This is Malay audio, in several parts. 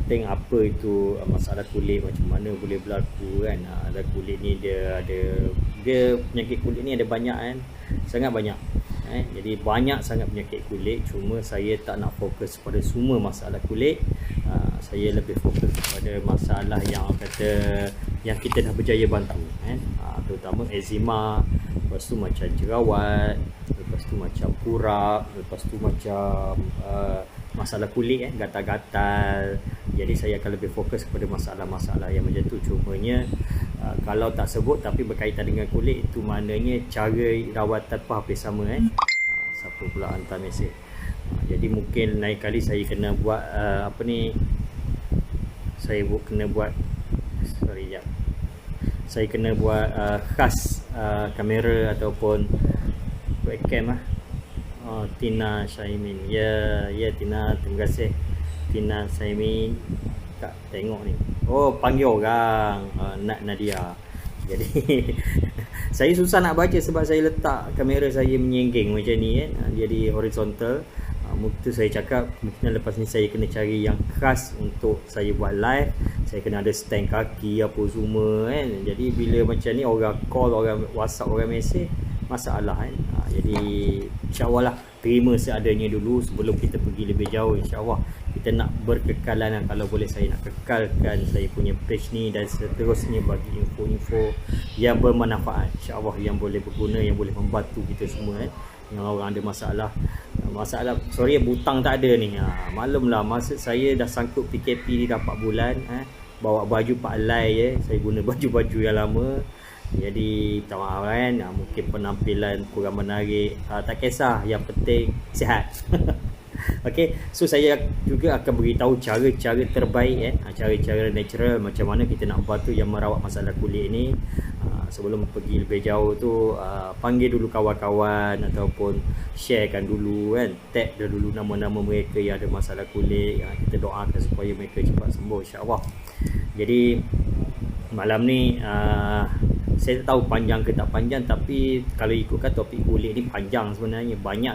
penting apa itu masalah kulit, macam mana boleh berlaku kan. Ada kulit ni dia penyakit kulit ni ada banyak kan, sangat banyak. Jadi banyak sangat penyakit kulit, cuma saya tak nak fokus pada semua masalah kulit. Saya lebih fokus pada masalah yang yang kita dah berjaya bantu kan. Terutama eczema, lepas tu macam jerawat, lepas tu macam kurap, lepas tu macam masalah kulit kan, gatal-gatal. Jadi saya akan lebih fokus kepada masalah-masalah yang macam tu. Cumanya kalau tak sebut tapi berkaitan dengan kulit, itu maknanya cara rawatan pun hampir sama kan. Siapa pula hantar mesej. Jadi mungkin lain kali saya kena buat saya kena buat khas kamera ataupun webcam lah. Tina Syaimin. Ya Tina, terima kasih Tina Syaimin. Tak tengok ni. Oh, panggil orang. Nadia. Jadi saya susah nak baca sebab saya letak kamera saya menyenggeng macam ni kan. Jadi horizontal. Mungkin saya cakap mungkin lepas ni saya kena cari yang khas untuk saya buat live. Saya kena ada stand kaki apa semua kan. Jadi bila macam ni orang call, orang WhatsApp, orang mesej, masalah kan. Jadi insya-Allah lah, terima seadanya dulu sebelum kita pergi lebih jauh. InsyaAllah kita nak berkekalan. Kalau boleh saya nak kekalkan saya punya page ni dan seterusnya bagi info-info yang bermanfaat, insya-Allah, yang boleh berguna, yang boleh membantu kita semua kan. Yang orang ada masalah, sorry butang tak ada ni. Maklum lah, maksud saya dah sangkut PKP ni dah 4 bulan. Bawa baju Pak Lai saya guna baju-baju yang lama. Jadi minta maaf kan, mungkin penampilan kurang menarik, tak kisah, yang penting sihat. Okey, so saya juga akan beritahu cara-cara terbaik cara-cara natural macam mana kita nak bantu yang merawat masalah kulit ni. Sebelum pergi lebih jauh tu, panggil dulu kawan-kawan ataupun sharekan dulu kan, tag dulu nama-nama mereka yang ada masalah kulit. Kita doakan supaya mereka cepat sembuh, insya-Allah. Jadi malam ni saya tak tahu panjang ke tak panjang, tapi kalau ikutkan topik kulit ni panjang sebenarnya, banyak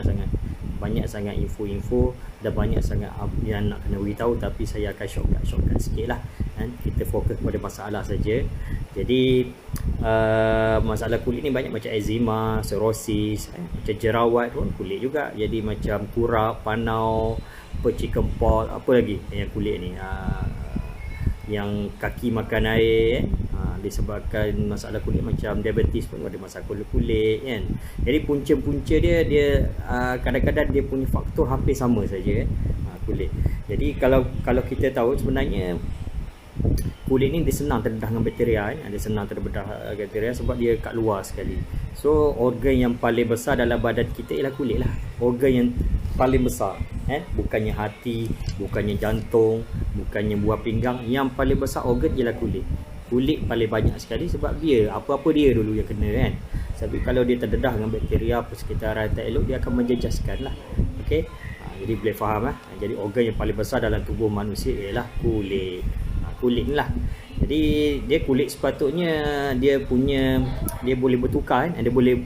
sangat info-info dan banyak sangat yang nak kena beritahu, tapi saya akan shortcut sikit lah kan? Kita fokus pada masalah saja. Jadi masalah kulit ni banyak, macam eczema, psoriasis, macam jerawat pun kulit juga. Jadi macam kurap, panau, chicken pox, apa lagi yang kulit ni, yang kaki makan air disebabkan masalah kulit, macam diabetes pun ada masalah kulit kan. Jadi punca-punca dia kadang-kadang dia punya faktor hampir sama saja kulit. Jadi kalau kita tahu sebenarnya kulit ni dia senang terdedah dengan bakteria kan. Dia senang terdedah bakteria sebab dia kat luar sekali. So organ yang paling besar dalam badan kita ialah kulit lah. Organ yang paling besar bukannya hati, bukannya jantung, bukannya buah pinggang. Yang paling besar organ ialah kulit. Kulit paling banyak sekali sebab dia apa-apa dia dulu yang kena kan. Tapi kalau dia terdedah dengan bakteria persekitaran tak elok, dia akan menjejaskan lah. Okey, jadi boleh faham lah. Jadi organ yang paling besar dalam tubuh manusia ialah kulit. Kulit ni lah. Jadi dia kulit sepatutnya dia boleh bertukar kan. Dia boleh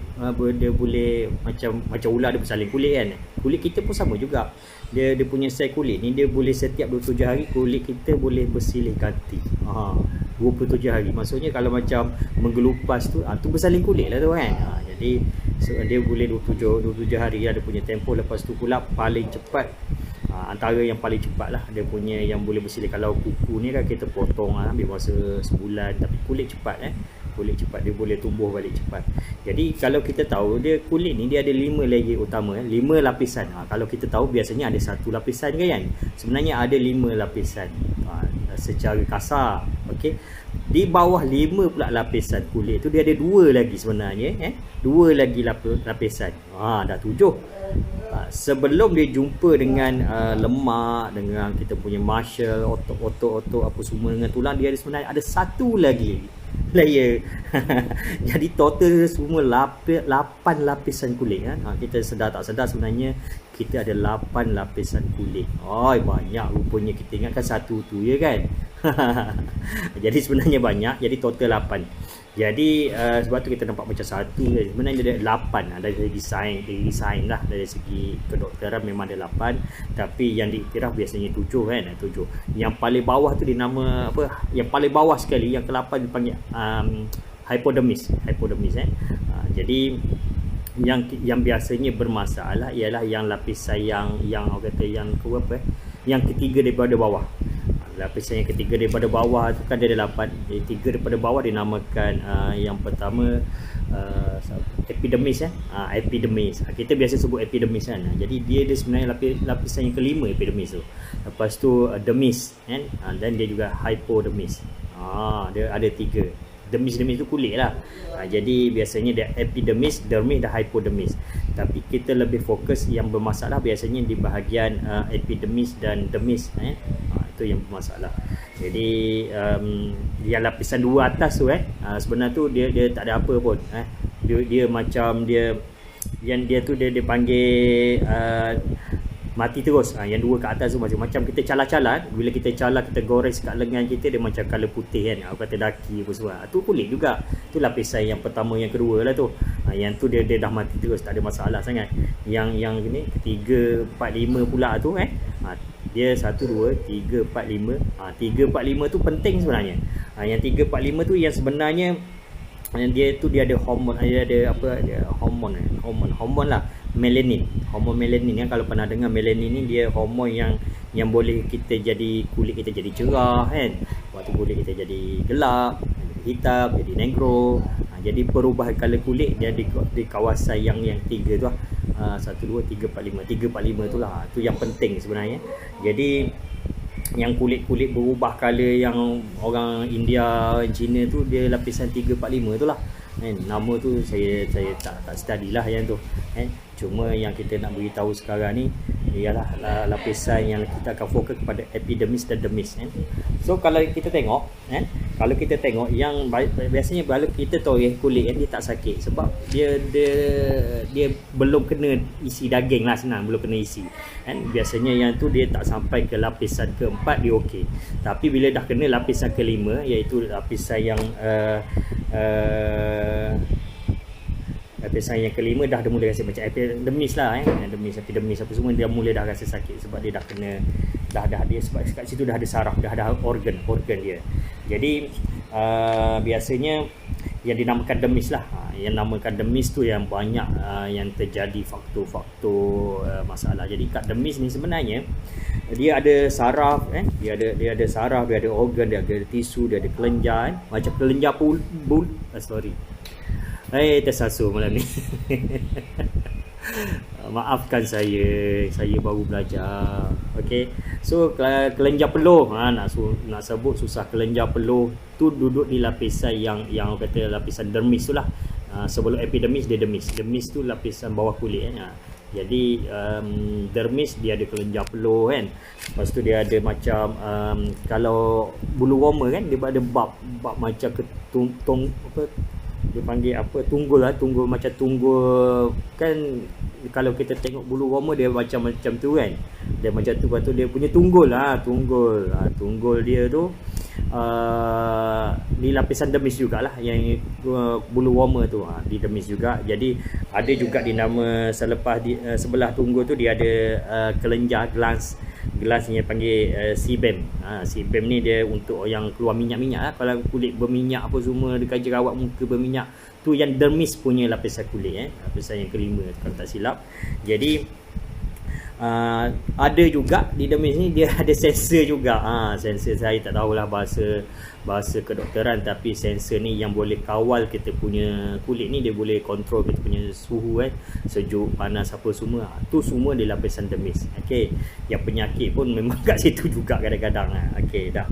macam ular dia bersalin kulit kan. Kulit kita pun sama juga. Dia punya sel kulit ni dia boleh setiap 27 hari kulit kita boleh bersilih ganti. 27 hari. Maksudnya kalau macam menggelupas tu bersalin kulit lah tu kan. Jadi dia boleh 27 hari ada punya tempoh. Lepas tu pula paling cepat, antara yang paling cepat lah dia punya yang boleh bersilih. Kalau kuku ni kan kita potong ambil masa sebulan, tapi kulit cepat kulit cepat, dia boleh tumbuh balik cepat. Jadi kalau kita tahu dia kulit ni dia ada 5 layer utama 5 lapisan. Kalau kita tahu biasanya ada 1 lapisan kan, sebenarnya ada 5 lapisan secara kasar. Okey, di bawah 5 pula lapisan kulit tu dia ada 2 lagi sebenarnya 2 lagi lapisan. Dah 7. Sebelum dia jumpa dengan lemak, dengan kita punya muscle, otot apa semua dengan tulang, dia sebenarnya ada 1 lagi layer. Jadi total semua 8 lapisan kulit kita sedar tak sedar sebenarnya kita ada 8 lapisan kulit. Banyak rupanya, kita ingatkan 1 tu ya kan. Jadi sebenarnya banyak, jadi total 8. Jadi sebab tu kita nampak macam satu je. Sebenarnya ada 8 dari segi desain lah, dari segi kedokteran memang ada 8, tapi yang diiktiraf biasanya 7 kan, 7. Yang paling bawah tu dinama apa? Yang paling bawah sekali yang ke-8 dipanggil hypodermis jadi yang biasanya bermasalah ialah yang lapisan yang orang kata yang ke apa yang ketiga daripada bawah. Lapisan yang ketiga daripada bawah tu kan dia ada 8. Jadi 3 daripada bawah dinamakan yang pertama epidermis epidermis. Kita biasa sebut epidermis kan. Jadi dia sebenarnya lapisan yang kelima epidermis tu. Lepas tu dermis kan. Dan dia juga hypodermis. Dia ada 3. Dermis tu kulit lah. Jadi biasanya dia epidermis, dermis dan hypodermis. Tapi kita lebih fokus yang bermasalah biasanya di bahagian epidermis dan dermis. Itu yang bermasalah. Jadi yang lapisan 2 atas tu sebenarnya tu dia tak ada apa pun. Dia macam dia panggil mati terus. Yang 2 ke atas tu macam kita calar-calar. Bila kita calar, kita gores kat lengan kita, dia macam colour putih kan. Aku kata daki apa semua. Tu kulit juga. Tu lapisan yang pertama, yang kedua lah tu. Yang tu dia dah mati terus, tak ada masalah sangat. Yang ni ketiga, 4, 5 pula tu dia 1, 2, 3, 4, 5. 3, 4, 5 tu penting sebenarnya. Yang 3, 4, 5 tu yang sebenarnya dia ada hormon, hormon lah, melanin. Hormon melanin kan, kalau pernah dengar melanin ni, dia hormon yang boleh kita jadi kulit kita jadi cerah kan. Waktu kulit kita jadi gelap, jadi hitam, jadi negro. Jadi perubahan color kulit dia di kawasan yang 3 tu 1, 2, 3, 4, 5. 3, 4, 5 tu lah. Tu yang penting sebenarnya. Jadi yang kulit-kulit berubah color yang orang India, Cina tu, dia lapisan 3, 4, 5 tu lah. Nama tu saya tak study lah yang tu. Cuma yang kita nak beritahu sekarang ni ialah lapisan yang kita akan fokus kepada epidermis dan dermis. So kalau kita tengok yang biasanya kalau kita tahu kulit dia tak sakit sebab dia belum kena isi daging lah, senang, belum kena isi biasanya yang tu dia tak sampai ke lapisan ke-4 dia okey. Tapi bila dah kena lapisan ke-5, iaitu lapisan yang lapisan yang kelima dah mula rasa macam epidermis lah epidermis apa semua, dia mula dah rasa sakit sebab dia dah kena dah dia sebab kat situ dah ada saraf, dah ada organ dia. Jadi biasanya yang dinamakan dermis lah. Yang namakan dermis tu yang banyak yang terjadi faktor-faktor masalah. Jadi kat dermis ni sebenarnya dia ada saraf dia ada saraf, dia ada organ, dia ada tisu, dia ada kelenjar macam kelenjar tersasul malam ni. Maafkan saya baru belajar. Okey. So kelenjar peluh, nak sebut susah. Kelenjar peluh tu duduk di lapisan yang kata lapisan dermis tu lah. Sebelum epidermis dia dermis. Dermis tu lapisan bawah kulit Jadi dermis dia ada kelenjar peluh kan. Lepas tu dia ada macam kalau bulu roma kan, dia ada bab macam dia panggil tunggul macam tunggul kan. Kalau kita tengok bulu roma dia macam tu kan, dia macam tu. Lepas tu dia punya tunggul dia tu di lapisan dermis jugalah, yang bulu roma tu di dermis juga. Jadi ada juga dinama selepas sebelah tunggul tu dia ada kelenjar glans yang panggil sebum. Sebum ni dia untuk yang keluar minyak-minyak lah. Kalau kulit berminyak apa semua, dekat jerawat muka berminyak, tu yang dermis punya lapisan kulit lapisan yang kelima kalau tak silap. Jadi ada juga di dermis ni dia ada sensor juga. Sensor saya tak tahulah bahasa kedokteran, tapi sensor ni yang boleh kawal kita punya kulit ni, dia boleh kontrol kita punya suhu sejuk, panas apa semua. Tu semua di lapisan dermis. Okey. Yang penyakit pun memang kat situ juga kadang-kadang. Okey, dah.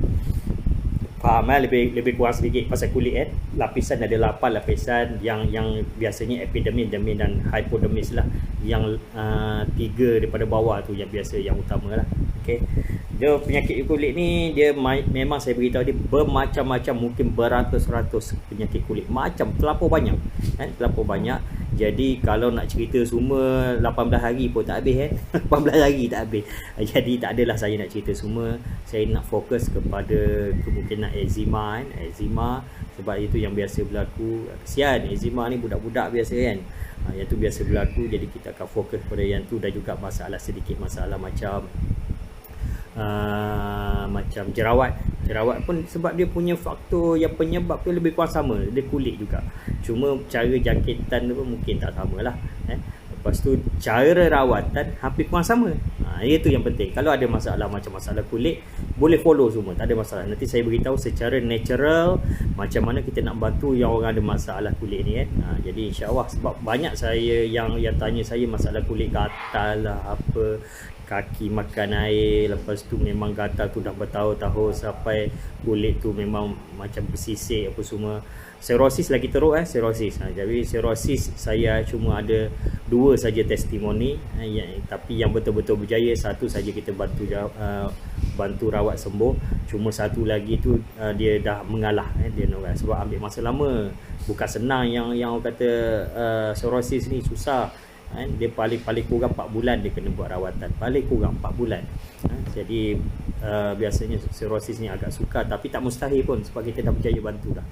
Faham lebih kurang sedikit pasal kulit lapisan ada 8 lapisan yang biasanya epidermis, dermis dan hypodermis lah. Yang 3 daripada bawah tu yang biasa, yang utama lah. Okey. Dia penyakit kulit ni dia memang saya beritahu dia bermacam-macam, mungkin beratus-ratus penyakit kulit, macam terlampau banyak kan, terlampau banyak. Jadi kalau nak cerita semua 18 hari pun tak habis 18 hari tak habis. Jadi tak adalah saya nak cerita semua. Saya nak fokus kepada kemungkinan eczema kan, eczema, sebab itu yang biasa berlaku. Kesian eczema ni budak-budak biasa kan. Yang tu biasa berlaku, jadi kita akan fokus pada yang tu, dan juga sedikit masalah macam macam jerawat pun, sebab dia punya faktor yang penyebab tu lebih kurang sama, dia kulit juga, cuma cara jangkitan tu mungkin tak samalah lepas tu cara rawatan hampir kurang sama. Itu yang penting. Kalau ada masalah macam masalah kulit, boleh follow semua, tak ada masalah. Nanti saya beritahu secara natural macam mana kita nak bantu yang orang ada masalah kulit ni kan. Jadi insya-Allah, sebab banyak saya yang tanya saya masalah kulit gatal lah, apa kaki makan air, lepas tu memang gatal tu dah bertahun-tahun sampai kulit tu memang macam bersisik apa semua. Serosis lagi teruk serosis. Jadi serosis saya cuma ada 2 saja testimoni, tapi yang betul-betul berjaya, satu saja kita bantu rawat sembuh, cuma satu lagi tu dia dah mengalah dia sebab ambil masa lama. Bukan senang yang orang kata serosis ni susah. Dia paling kurang 4 bulan dia kena buat rawatan, paling kurang 4 bulan. Jadi biasanya serosis ni agak sukar, tapi tak mustahil pun sebab kita dah berjaya bantu dah.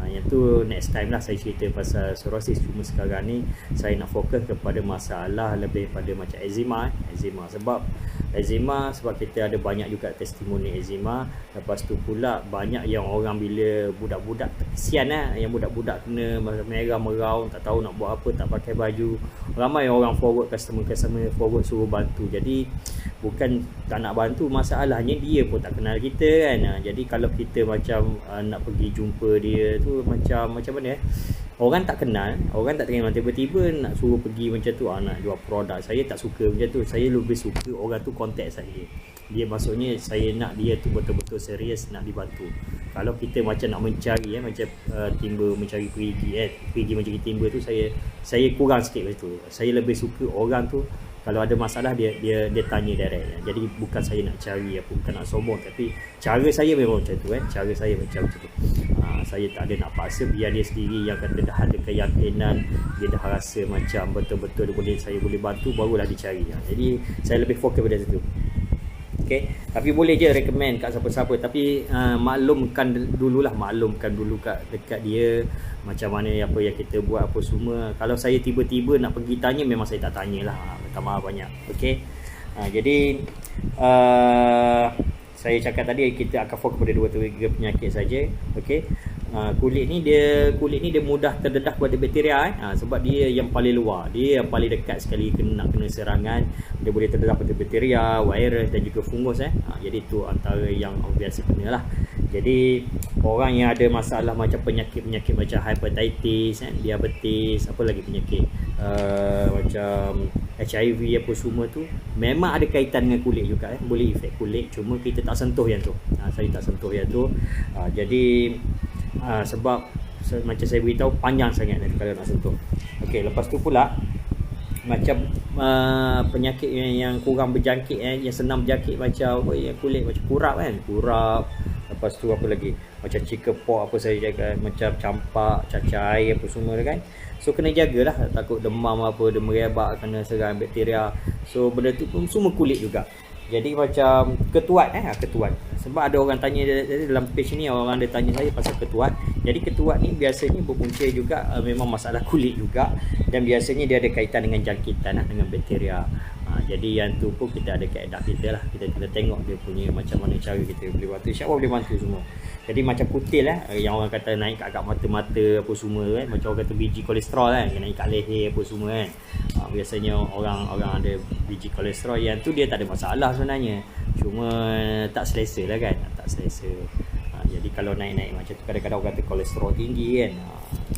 Yang tu next time lah saya cerita pasal serosis. Cuma sekarang ni saya nak fokus kepada masalah lebih pada macam eczema. Sebab eczema, sebab kita ada banyak juga testimoni eczema. Lepas tu pula banyak yang orang bila budak-budak kesian yang budak-budak kena merah meraung, tak tahu nak buat apa, tak pakai baju. Ramai orang forward, customer forward suruh bantu. Jadi bukan tak nak bantu, masalahnya dia pun tak kenal kita kan. Jadi kalau kita macam nak pergi jumpa dia tu macam mana orang tak kenal, tiba-tiba nak suruh pergi macam tu, nak jual produk. Saya tak suka macam tu. Saya lebih suka orang tu contact saya. Dia maksudnya saya nak dia tu betul-betul serius nak dibantu. Kalau kita macam nak mencari macam timba mencari perigi mencari timba tu, saya kurang sikit macam tu. Saya lebih suka orang tu kalau ada masalah dia tanya direct. Jadi bukan saya nak cari apa, bukan nak sombong, tapi cara saya memang macam tu cara saya macam tu. Saya tak ada nak paksa, biar dia sendiri yang kata dah ada keyakinan, dia dah rasa macam betul-betul saya boleh bantu, barulah dicari. Jadi saya lebih fokus pada situ. Okay. Tapi boleh je recommend kat siapa-siapa, tapi maklumkan dulu dekat dia macam mana apa yang kita buat apa semua. Kalau saya tiba-tiba nak pergi tanya, memang saya tak tanyalah, minta maaf banyak. Okey. Jadi saya cakap tadi kita akan fokus pada 2-3 penyakit saja. Okey. Kulit ni dia mudah terdedah kepada bakteria sebab dia yang paling luar, dia yang paling dekat sekali kena serangan. Dia boleh terdedah pada bakteria, virus dan juga fungus jadi tu antara yang biasa kena lah. Jadi orang yang ada masalah macam penyakit macam hepatitis, diabetes, apa lagi penyakit macam HIV apa semua tu, memang ada kaitan dengan kulit juga boleh efek kulit, cuma kita tak sentuh yang tu. Saya tak sentuh yang tu. Jadi sebab macam saya beritahu panjang sangat kalau nak sentuh. Okey, lepas tu pula macam penyakit yang kurang berjangkit yang senang berjangkit macam yang kulit macam kurap. Lepas tu apa lagi macam chickenpox apa saya jaga, macam campak, cacah air apa semua kan. So kena jagalah, takut demam apa, dia merebak kena serang bakteria. So benda tu pun semua kulit juga. Jadi macam ketuat ketuat. Sebab ada orang tanya dalam page ni, orang ada tanya saya pasal ketuat. Jadi ketuat ni biasanya berpunca juga memang masalah kulit juga, dan biasanya dia ada kaitan dengan jangkitan dengan bakteria. Jadi yang tu pun kita ada kaedah kita lah. Kita tengok dia punya macam mana cara kita boleh bantu. InsyaAllah boleh bantu semua. Jadi macam kutil yang orang kata naik kat mata-mata apa semua macam orang kata biji kolesterol naik kat leher apa semua biasanya orang ada biji kolesterol, yang tu dia tak ada masalah sebenarnya, cuma tak selesa lah kan, tak selesa. Jadi kalau naik-naik macam tu, kadang-kadang orang kata kolesterol tinggi kan.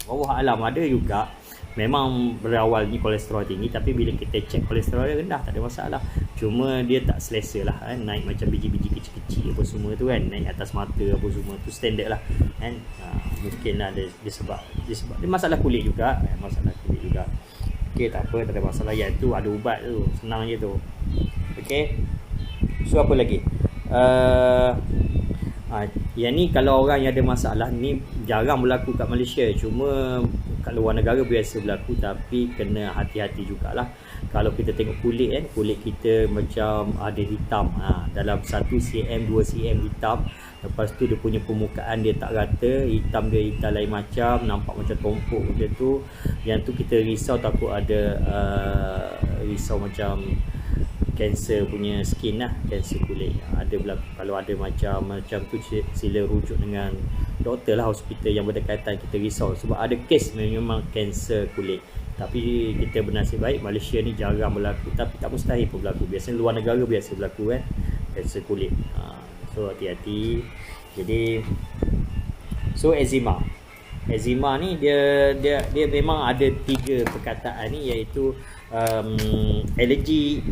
Allah alam, ada juga memang berawal ni kolesterol tinggi, tapi bila kita cek kolesterol dia rendah, tak ada masalah, cuma dia tak selesa lah naik macam biji-biji kecil-kecil apa semua tu kan, naik atas mata apa semua tu standard lah kan. Mungkin lah dia sebab dia masalah kulit juga Okey, tak apa, tak ada masalah. Yang tu ada ubat tu, senang je tu. Okey. So apa lagi? Yang ni kalau orang yang ada masalah ni jarang berlaku kat Malaysia, cuma kat luar negara biasa berlaku, tapi kena hati-hati jugalah. Kalau kita tengok kulit kan, kulit kita macam ada hitam, dalam 1 cm 2 cm hitam. Lepas tu dia punya permukaan dia tak rata, hitam dia hitam lain macam, nampak macam tompok macam tu. Yang tu kita risau, takut ada risau macam kanser punya skin lah, kanser kulit ada berlaku. Kalau ada macam tu, sila rujuk dengan doktor lah, hospital yang berdekatan. Kita risau sebab ada kes memang kanser kulit. Tapi kita bernasib baik Malaysia ni jarang berlaku, tapi tak mustahil pun berlaku. Biasanya luar negara biasa berlaku kan, kanser kulit. So hati-hati. Jadi eczema ni dia memang ada 3 perkataan ni, iaitu alergi,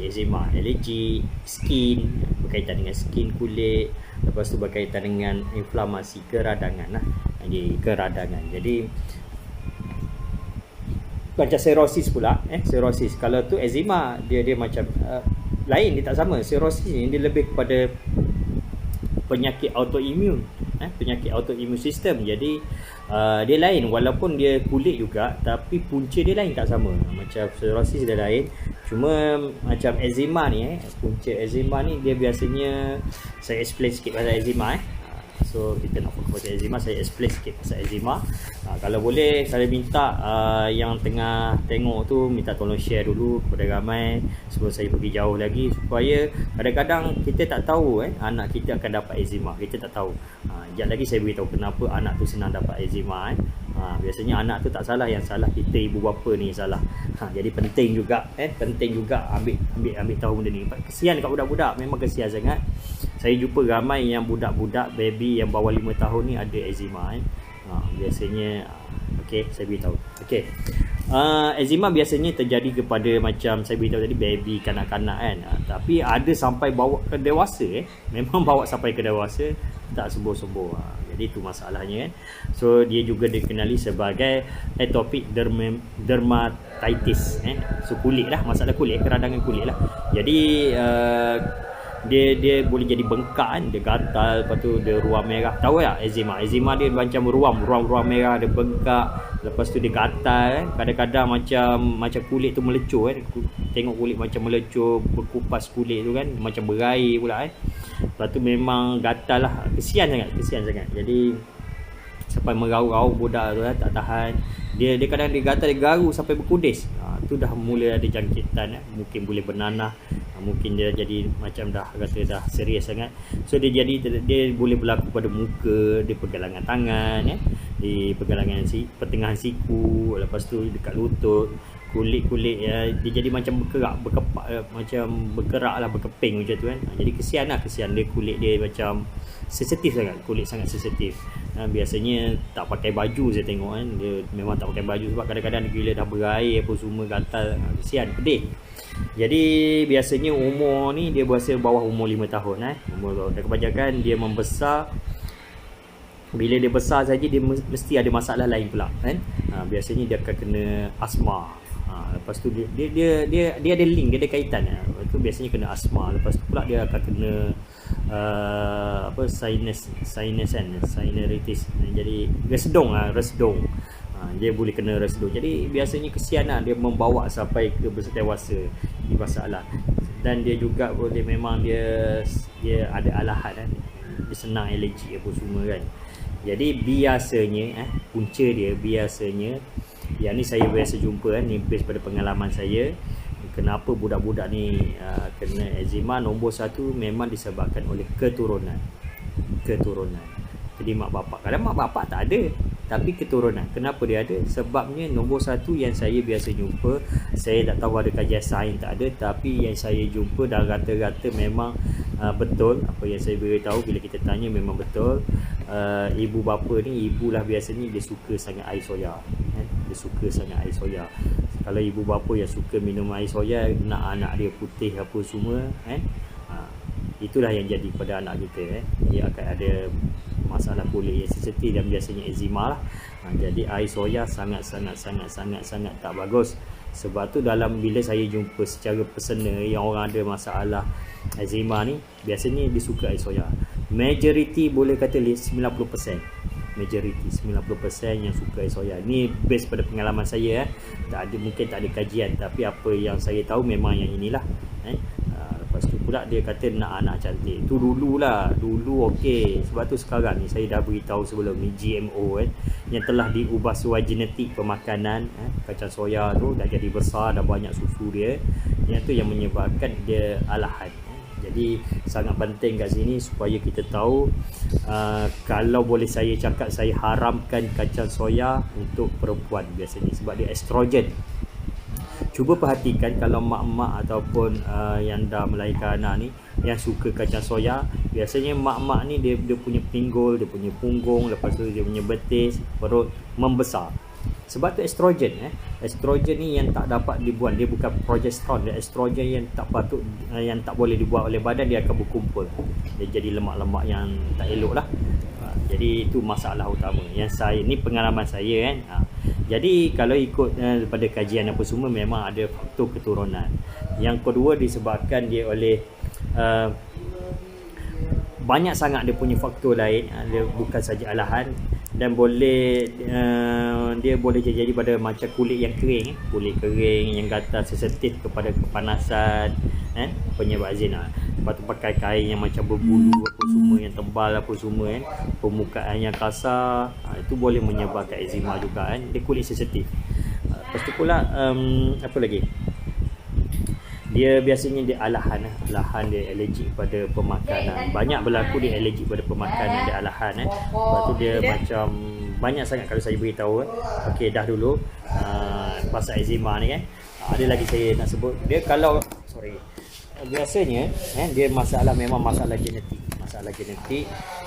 eczema, alergi, skin, berkaitan dengan skin kulit. Lepas tu berkaitan dengan inflamasi, keradangan lah. Keradangan. Jadi macam cirrhosis pula, cirrhosis. Kalau tu eczema, dia macam lain, dia tak sama. Cirrhosis ni dia lebih kepada penyakit autoimun, penyakit autoimun sistem. Jadi dia lain, walaupun dia kulit juga, tapi punca dia lain, tak sama. Macam cirrhosis dia lain. Cuma macam eczema ni, punca eczema ni dia biasanya, saya explain sikit pasal eczema. So kita nak fokus pasal eczema, saya explain sikit pasal eczema. Kalau boleh saya minta yang tengah tengok tu minta tolong share dulu kepada ramai sebelum saya pergi jauh lagi, supaya kadang-kadang kita tak tahu anak kita akan dapat eczema, kita tak tahu. Sekejap lagi saya beritahu kenapa anak tu senang dapat eczema. Biasanya anak tu tak salah, yang salah kita ibu bapa ni salah. Jadi penting juga ambil tahu benda ni. Kesian kat budak-budak, memang kesian sangat. Saya jumpa ramai yang budak-budak baby yang bawah 5 tahun ni ada eczema. Biasanya saya beritahu. Eczema biasanya terjadi kepada, macam saya beritahu tadi, baby, kanak-kanak kan. Tapi ada sampai bawa ke dewasa. Memang bawa sampai ke dewasa, tak sembuh-sembuh. Jadi itu masalahnya kan. So dia juga dikenali sebagai atopic dermatitis. So kulit lah, masalah kulit, keradangan kulit lah. Jadi dia boleh jadi bengkak kan, dia gatal, lepas tu dia ruam merah. Tahu tak eczema dia macam ruam merah, dia bengkak, lepas tu dia gatal kan. Kadang-kadang macam kulit tu melecur kan. Tengok kulit macam melecur, berkupas kulit tu kan, macam berair pula kan. Lepas tu memang gatal lah, kesian sangat. Jadi sampai merau-rau budak tu tak tahan. Dia kadang dia gatal, dia garu sampai berkudis. Tu dah mula ada jangkitan, mungkin boleh bernanah, mungkin dia jadi macam dah serius sangat. So dia boleh berlaku pada muka, di pergelangan tangan, di pergelangan pertengahan siku, lepas tu dekat lutut, kulit dia jadi macam berkerak lah, berkeping macam tu kan. Jadi kesian dia, kulit dia macam sensitif sangat, kulit sangat sensitif. Biasanya tak pakai baju, saya tengok kan, dia memang tak pakai baju sebab kadang-kadang bila dah berair apa semua gatal, kesian, pedih. Jadi biasanya umur ni dia berasa bawah umur 5 tahun dan kebanyakan dia membesar. Bila dia besar saja, dia mesti ada masalah lain pula kan. Biasanya dia akan kena asma. Lepas tu dia ada link, dia ada kaitan. Itu biasanya kena asma. Lepas tu pula dia akan kena sinusitis. Jadi resedung. Dia boleh kena resedung. Jadi biasanya kesian dia membawa sampai ke besar dewasa di masalah. Dan dia juga boleh, memang dia ada alahan kan. Dia senang alergi apa semua kan. Jadi biasanya punca dia biasanya, yang ni saya biasa jumpa ni based pada pengalaman saya, kenapa budak-budak ni kena eczema. Nombor 1 memang disebabkan oleh keturunan. Jadi mak bapak, kadang mak bapak tak ada, tapi keturunan. Kenapa dia ada? Sebabnya nombor 1 yang saya biasa jumpa, saya tak tahu ada kajian sains tak ada, tapi yang saya jumpa dan rata-rata memang betul apa yang saya beritahu. Bila kita tanya memang betul. Ibu bapa ni, ibulah biasanya dia suka sangat air soya. Kalau ibu bapa yang suka minum air soya, nak anak dia putih apa semua itulah yang jadi pada anak kita. Dia akan ada masalah kulit yang sensitif dan biasanya eczema lah. Jadi air soya sangat tak bagus. Sebab tu dalam bila saya jumpa secara personal yang orang ada masalah eczema ni, biasanya dia suka air soya. Majority boleh kata 90%. Majority 90% yang suka air soya. Ni based pada pengalaman saya. Tak ada, mungkin tak ada kajian, tapi apa yang saya tahu memang yang inilah. Lepas tu pula dia kata nak anak cantik. Tu dululah, dulu okey. Sebab tu sekarang ni saya dah beritahu sebelum ni GMO yang telah diubah sesuai genetik pemakanan. Kacang soya tu dah jadi besar, dah banyak susu dia. Yang tu yang menyebabkan dia alahan. Jadi sangat penting kat sini supaya kita tahu, kalau boleh saya cakap, saya haramkan kacang soya untuk perempuan biasanya sebab dia estrogen. Cuba perhatikan kalau mak-mak ataupun yang dah melahirkan anak ni yang suka kacang soya, biasanya mak-mak ni dia punya pinggul, dia punya punggung, lepas tu dia punya betis, perut membesar. Sebab tu estrogen. Estrogen ni yang tak dapat dibuat, dia bukan progesteron, dia estrogen yang tak patut, yang tak boleh dibuat oleh badan, dia akan berkumpul, dia jadi lemak-lemak yang tak elok lah. Jadi itu masalah utama yang saya, ni pengalaman saya kan. Jadi kalau ikut pada kajian apa semua, memang ada faktor keturunan. Yang kedua disebabkan dia oleh banyak sangat dia punya faktor lain. Dia bukan saja alahan, dan boleh dia boleh jadi pada macam kulit yang kering, kulit kering yang gatal, sensitif kepada kepanasan, penyebab eczema. Lepas tu pakai kain yang macam berbulu apa semua, yang tebal apa semua permukaan yang kasar, itu boleh menyebabkan eczema juga dia kulit sensitif. Lepas tu pula apa lagi, dia biasanya dia alahan dia alergik pada pemakanan. Banyak berlaku dia alergik pada pemakanan, dia alahan Lepas tu dia macam banyak sangat kalau saya beritahu. Okey, dah dulu pasal eczema ni ada lagi saya nak sebut. Dia kalau biasanya dia masalah, memang masalah genetik.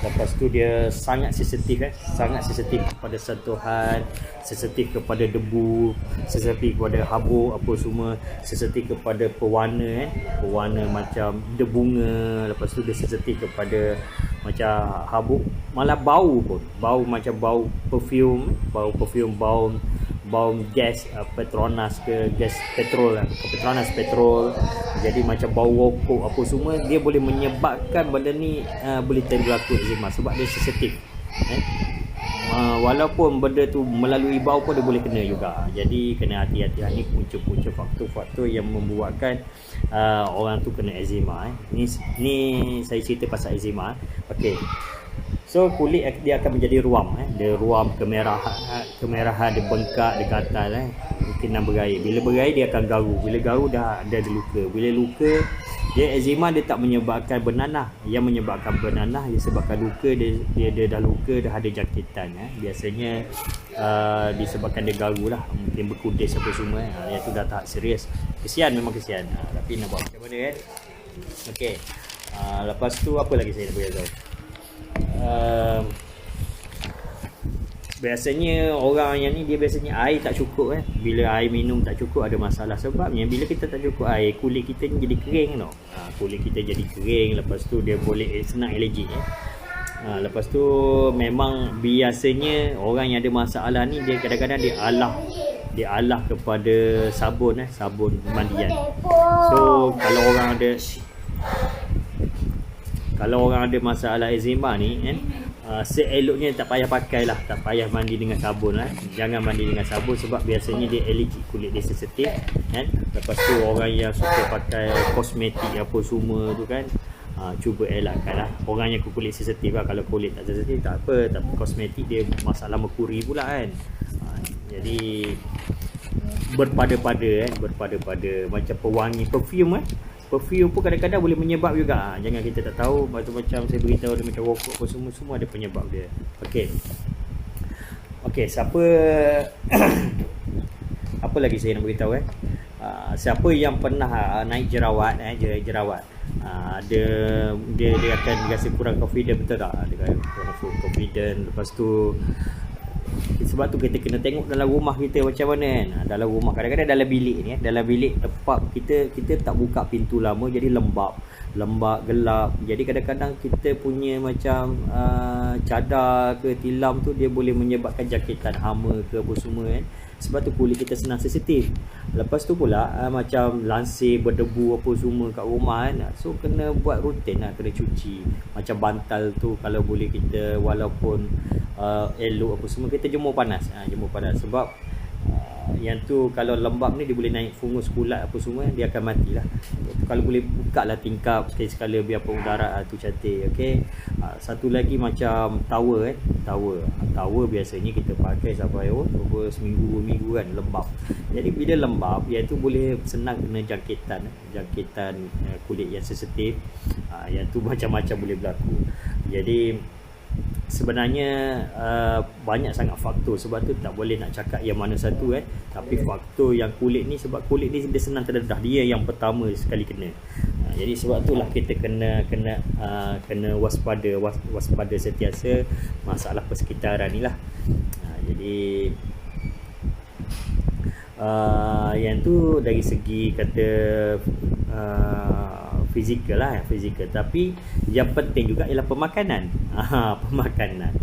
Lepas tu dia sangat sensitif sangat sensitif kepada sentuhan, sensitif kepada debu, sensitif kepada habuk apa semua, sensitif kepada pewarna pewarna macam bunga. Lepas tu dia sensitif kepada macam habuk, malah bau pun, bau macam bau perfume, bau gas Petronas ke gas petrol Petronas petrol, jadi macam bau rokok apa semua. Dia boleh menyebabkan benda ni boleh berlaku eczema sebab dia sensitif. Walaupun benda tu melalui bau pun dia boleh kena juga. Jadi kena hati-hati. Ni punca-punca faktor-faktor yang membuatkan orang tu kena eczema. Ni saya cerita pasal eczema. Okey. So kulit dia akan menjadi ruam, dia ruam, kemerahan, dia bengkak, dia gatal, mungkin nak berair. Bila berair dia akan garu, bila garu dah ada luka. Bila luka, dia eczema dia tak menyebabkan bernanah. Yang menyebabkan bernanah disebabkan luka, dia dah luka, dah ada jangkitan. Biasanya disebabkan dia garu lah, mungkin berkudis apa semua. Yang tu dah tahap serius. Kesian, memang kesian. Tapi nak buat macam mana Okey. Lepas tu apa lagi saya nak beritahu? Biasanya orang yang ni dia biasanya air tak cukup Bila air minum tak cukup ada masalah. Sebabnya bila kita tak cukup air, kulit kita ni jadi kering kulit kita jadi kering. Lepas tu dia boleh senang alergik lepas tu memang biasanya orang yang ada masalah ni, dia kadang-kadang dia alah kepada sabun sabun mandian. So kalau orang ada masalah eczema ni seeloknya tak payah pakai lah, tak payah mandi dengan sabun Jangan mandi dengan sabun sebab biasanya dia alergik, kulit dia sensitif Lepas tu orang yang suka pakai kosmetik apa semua tu cuba elakkan orang yang kulit sensitif Kalau kulit tak sensitif tak apa, tapi kosmetik dia masalah merkuri pula jadi berpada-pada macam pewangi perfume Perfume pun kadang-kadang boleh menyebab juga. Jangan kita tak tahu. Macam saya beritahu dia macam rokok apa semua ada penyebab dia. Okey, siapa apa lagi saya nak beritahu siapa yang pernah naik jerawat dia akan rasa kurang confident, betul tak? Dia kurang confident. Lepas tu sebab tu kita kena tengok dalam rumah kita macam mana dalam rumah kadang-kadang dalam bilik ni dalam bilik tempat kita tak buka pintu lama, jadi lembab, gelap. Jadi kadang-kadang kita punya macam cadar ke tilam tu dia boleh menyebabkan jangkitan hama ke apa semua sebab tu kulit kita senang sensitif. Lepas tu pula macam lansir berdebu apa semua kat rumah kan, so kena buat rutin lah, kena cuci. Macam bantal tu kalau boleh kita walaupun elok apa semua kita jemur panas, jemur panas. Sebab yang tu kalau lembab ni dia boleh naik fungus kulat apa semua, dia akan matilah. Kalau boleh buka lah tingkap sekali-sekala biar pengudara tu cantik. Okey. Satu lagi macam towel towel biasanya kita pakai sampai seminggu 2 minggu kan, lembab. Jadi bila lembab iaitu boleh senang kena jangkitan kulit yang sensitif. Yang tu macam-macam boleh berlaku. Jadi sebenarnya banyak sangat faktor, sebab tu tak boleh nak cakap yang mana satu kan. Tapi faktor yang kulit ni, sebab kulit ni dia senang terdedah, dia yang pertama sekali kena. Jadi sebab itulah kita kena waspada sentiasa masalah persekitaran ni lah. Jadi yang tu dari segi kata fizikal lah, fizikal. Tapi yang penting juga ialah pemakanan. Pemakanan.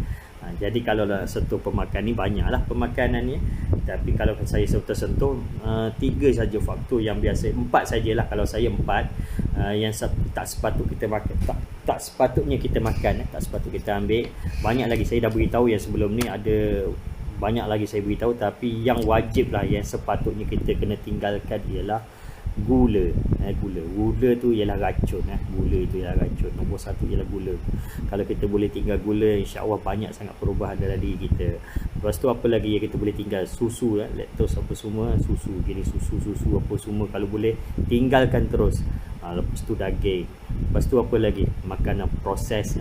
Jadi kalau sentuh pemakanan ni, banyaklah pemakanan ni. Tapi kalau saya sentuh 3 saja faktor yang biasa, 4 sajalah kalau saya 4 yang tak sepatut kita makan, tak sepatutnya kita makan, tak sepatut kita ambil. Banyak lagi saya dah beritahu yang sebelum ni, ada banyak lagi saya beritahu. Tapi yang wajib lah, yang sepatutnya kita kena tinggalkan ialah gula. Gula tu ialah racun. Gula tu ialah racun. Nombor 1 ialah gula. Kalau kita boleh tinggal gula, insya-Allah banyak sangat perubahan dalam diri kita. Lepas tu apa lagi yang kita boleh tinggal? Susu, laktos apa semua, susu apa semua kalau boleh tinggalkan terus. Lepas tu daging. Lepas tu apa lagi? Makanan proses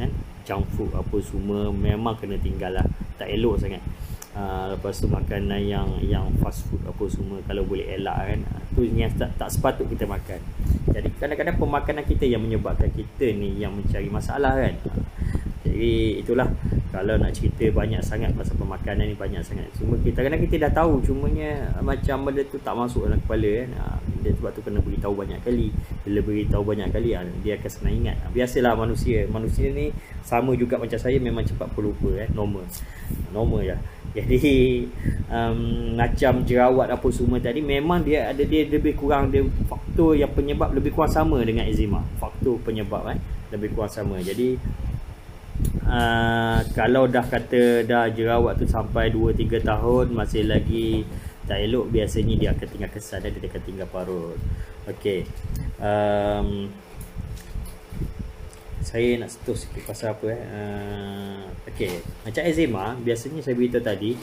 junk food apa semua memang kena tinggal lah. Tak elok sangat. Lepas tu makanan yang fast food apa semua kalau boleh elak kan, tu yang tak sepatut kita makan. Jadi kadang-kadang pemakanan kita yang menyebabkan kita ni yang mencari masalah kan. Jadi itulah, kalau nak cerita banyak sangat pasal pemakanan ni, banyak sangat. Cuma kadang-kadang kita dah tahu, cumanya macam benda tu tak masuk dalam kepala kan. Dia sebab tu kena beritahu banyak kali. Bila beritahu banyak kali, dia akan senang ingat. Biasalah manusia ni sama juga macam saya, memang cepat pelupa normal ya. Jadi macam jerawat apa semua tadi, memang dia lebih kurang, dia faktor yang penyebab lebih kurang sama dengan eczema. Faktor penyebab lebih kurang sama. Jadi kalau dah kata dah jerawat tu sampai 2-3 tahun masih lagi tak elok, biasanya dia akan tinggal kesan dan dia akan tinggal parut. Okey. Saya nak sentuh sikit pasal apa okey, macam eczema biasanya saya beritahu tadi,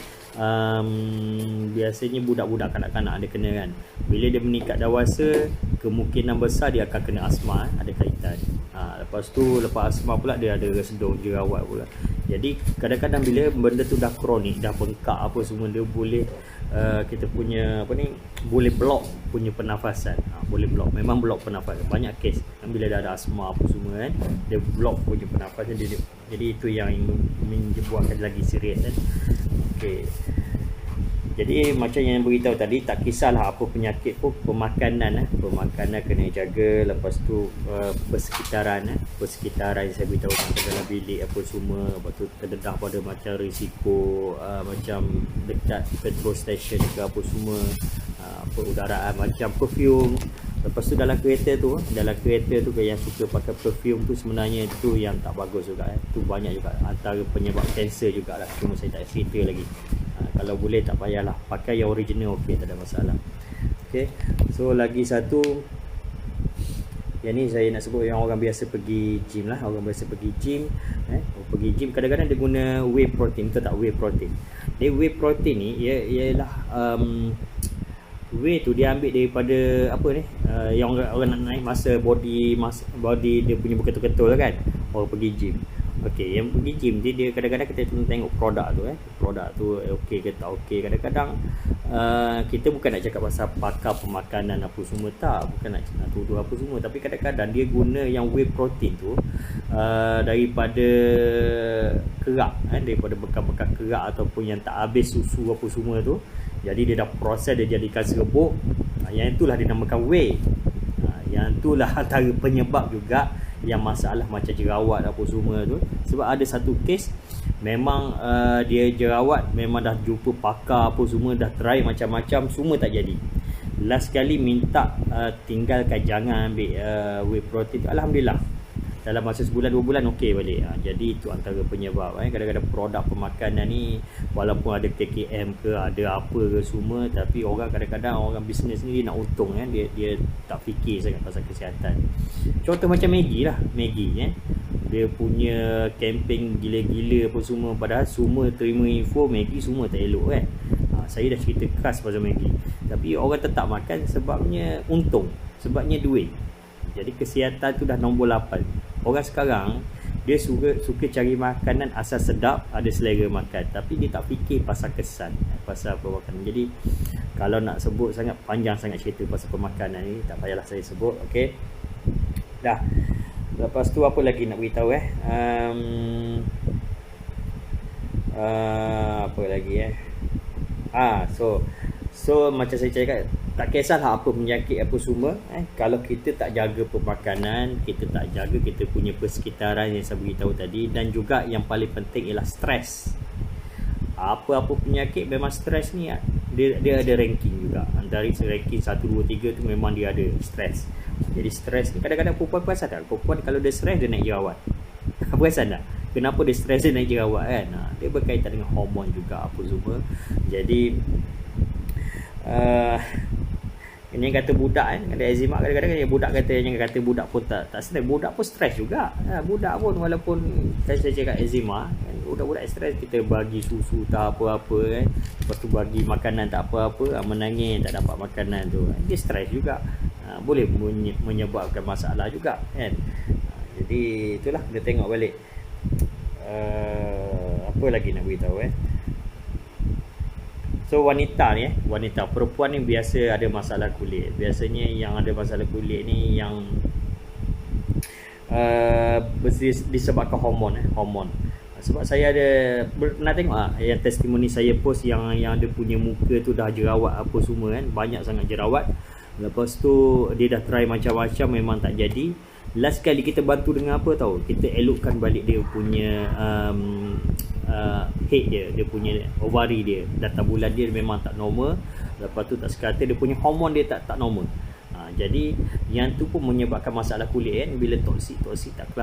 biasanya budak-budak kanak-kanak ada kena kan. Bila dia meningkat dewasa, kemungkinan besar dia akan kena asma, ada kaitan. Lepas tu lepas asma pula dia ada resedung jerawat pula. Jadi kadang-kadang bila benda tu dah kronik, dah bengkak apa semua, dia boleh kita punya boleh block punya pernafasan. Boleh block, memang block pernafasan. Banyak kes bila dah ada asma apa semua kan, dia block punya pernafasan dia. Jadi itu yang menyebabkan lagi serius kan. Okey. Jadi macam yang beritahu tadi, tak kisahlah apa penyakit pun, pemakanan kena jaga. Lepas tu persekitaran yang saya beritahu dalam bilik apa semua. Lepas tu terdedah pada macam risiko macam dekat petrol station ke apa semua, perudaraan macam perfume. Lepas tu dalam kereta tu yang suka pakai perfume tu, sebenarnya itu yang tak bagus juga. Tu banyak juga antara penyebab kanser jugalah. Cuma saya tak cerita lagi. Kalau boleh tak payahlah, pakai yang original, okey, tak ada masalah. Okey. So lagi satu, yang ni saya nak sebut yang orang biasa pergi gym lah. Orang biasa pergi gym, pergi gym kadang-kadang dia guna whey protein. Betul tak? Whey protein. Whey protein ni ialah whey tu dia ambil daripada apa ni, yang orang nak naik masa body dia punya betul-betul kan, orang pergi gym. Okey, yang pergi gym dia kadang-kadang kita tengok produk tu produk tu okey ke tak okey. Kadang-kadang kita bukan nak cakap pasal pakar pemakanan apa semua, tak, bukan nak tuduh apa semua, tapi kadang-kadang dia guna yang whey protein tu daripada kerak daripada bekas-bekas kerak ataupun yang tak habis susu apa semua tu. Jadi dia dah proses, dia jadikan serbuk. Yang itulah dinamakan whey. Yang itulah antara penyebab juga yang masalah macam jerawat apa semua tu. Sebab ada satu kes memang dia jerawat, memang dah jumpa pakar apa semua, dah try macam-macam, semua tak jadi. Last kali minta tinggalkan, jangan ambil whey protein tu. Alhamdulillah dalam masa sebulan 2 bulan okey balik. Jadi itu antara penyebab. Kadang-kadang produk pemakanan ni walaupun ada KKM ke, ada apa ke semua, tapi orang kadang-kadang orang bisnes ni nak untung kan, dia tak fikir sangat pasal kesihatan. Contoh macam Maggi lah, Maggi dia punya campaign gila-gila apa semua, padahal semua terima info Maggi semua tak elok kan. Saya dah cerita keras pasal Maggi, tapi orang tetap makan sebabnya untung, sebabnya duit. Jadi kesihatan tu dah nombor 8. Orang sekarang dia suka cari makanan asal sedap, ada selera makan, tapi dia tak fikir pasal kesan, pasal pemakanan. Jadi kalau nak sebut sangat panjang sangat cerita pasal pemakanan ni, tak payahlah saya sebut. Okey, dah. Lepas tu apa lagi nak beritahu apa lagi so macam saya cakap, tak kisahlah apa penyakit apa semua, kalau kita tak jaga pemakanan, kita tak jaga kita punya persekitaran yang saya beritahu tadi, dan juga yang paling penting ialah stres. Apa-apa penyakit memang stres ni dia ada ranking juga. Antara ranking 1, 2, 3 tu memang dia ada stres. Jadi stres ni kadang-kadang perempuan perasan tak? Perempuan kalau dia stres dia naik jerawat. Perasan tak? Kenapa dia stres dia naik jerawat kan? Dia berkaitan dengan hormon juga apa semua. Jadi ini yang kata budak kan, ada eczema, kadang-kadang budak kata budak pun tak stres, budak pun stres juga. Budak pun walaupun saya cakap eczema kan, budak-budak stres, kita bagi susu tak apa-apa kan, lepas tu bagi makanan tak apa-apa, menangis tak dapat makanan tu, dia stres juga. Boleh menyebabkan masalah juga kan. Jadi itulah, kita tengok balik apa lagi nak beritahu So wanita ni wanita, perempuan ni biasa ada masalah kulit. Biasanya yang ada masalah kulit ni yang disebabkan hormon. Sebab saya ada pernah tengok yang testimoni saya post yang dia punya muka tu dah jerawat apa semua kan, banyak sangat jerawat. Lepas tu dia dah try macam-macam, memang tak jadi. Last kali kita bantu dengan apa tahu? Kita elokkan balik dia punya head dia punya ovari dia, data bulan dia memang tak normal. Lepas tu tak sekata dia punya hormon dia tak normal. Jadi yang tu pun menyebabkan masalah kulit kan, bila toksik tak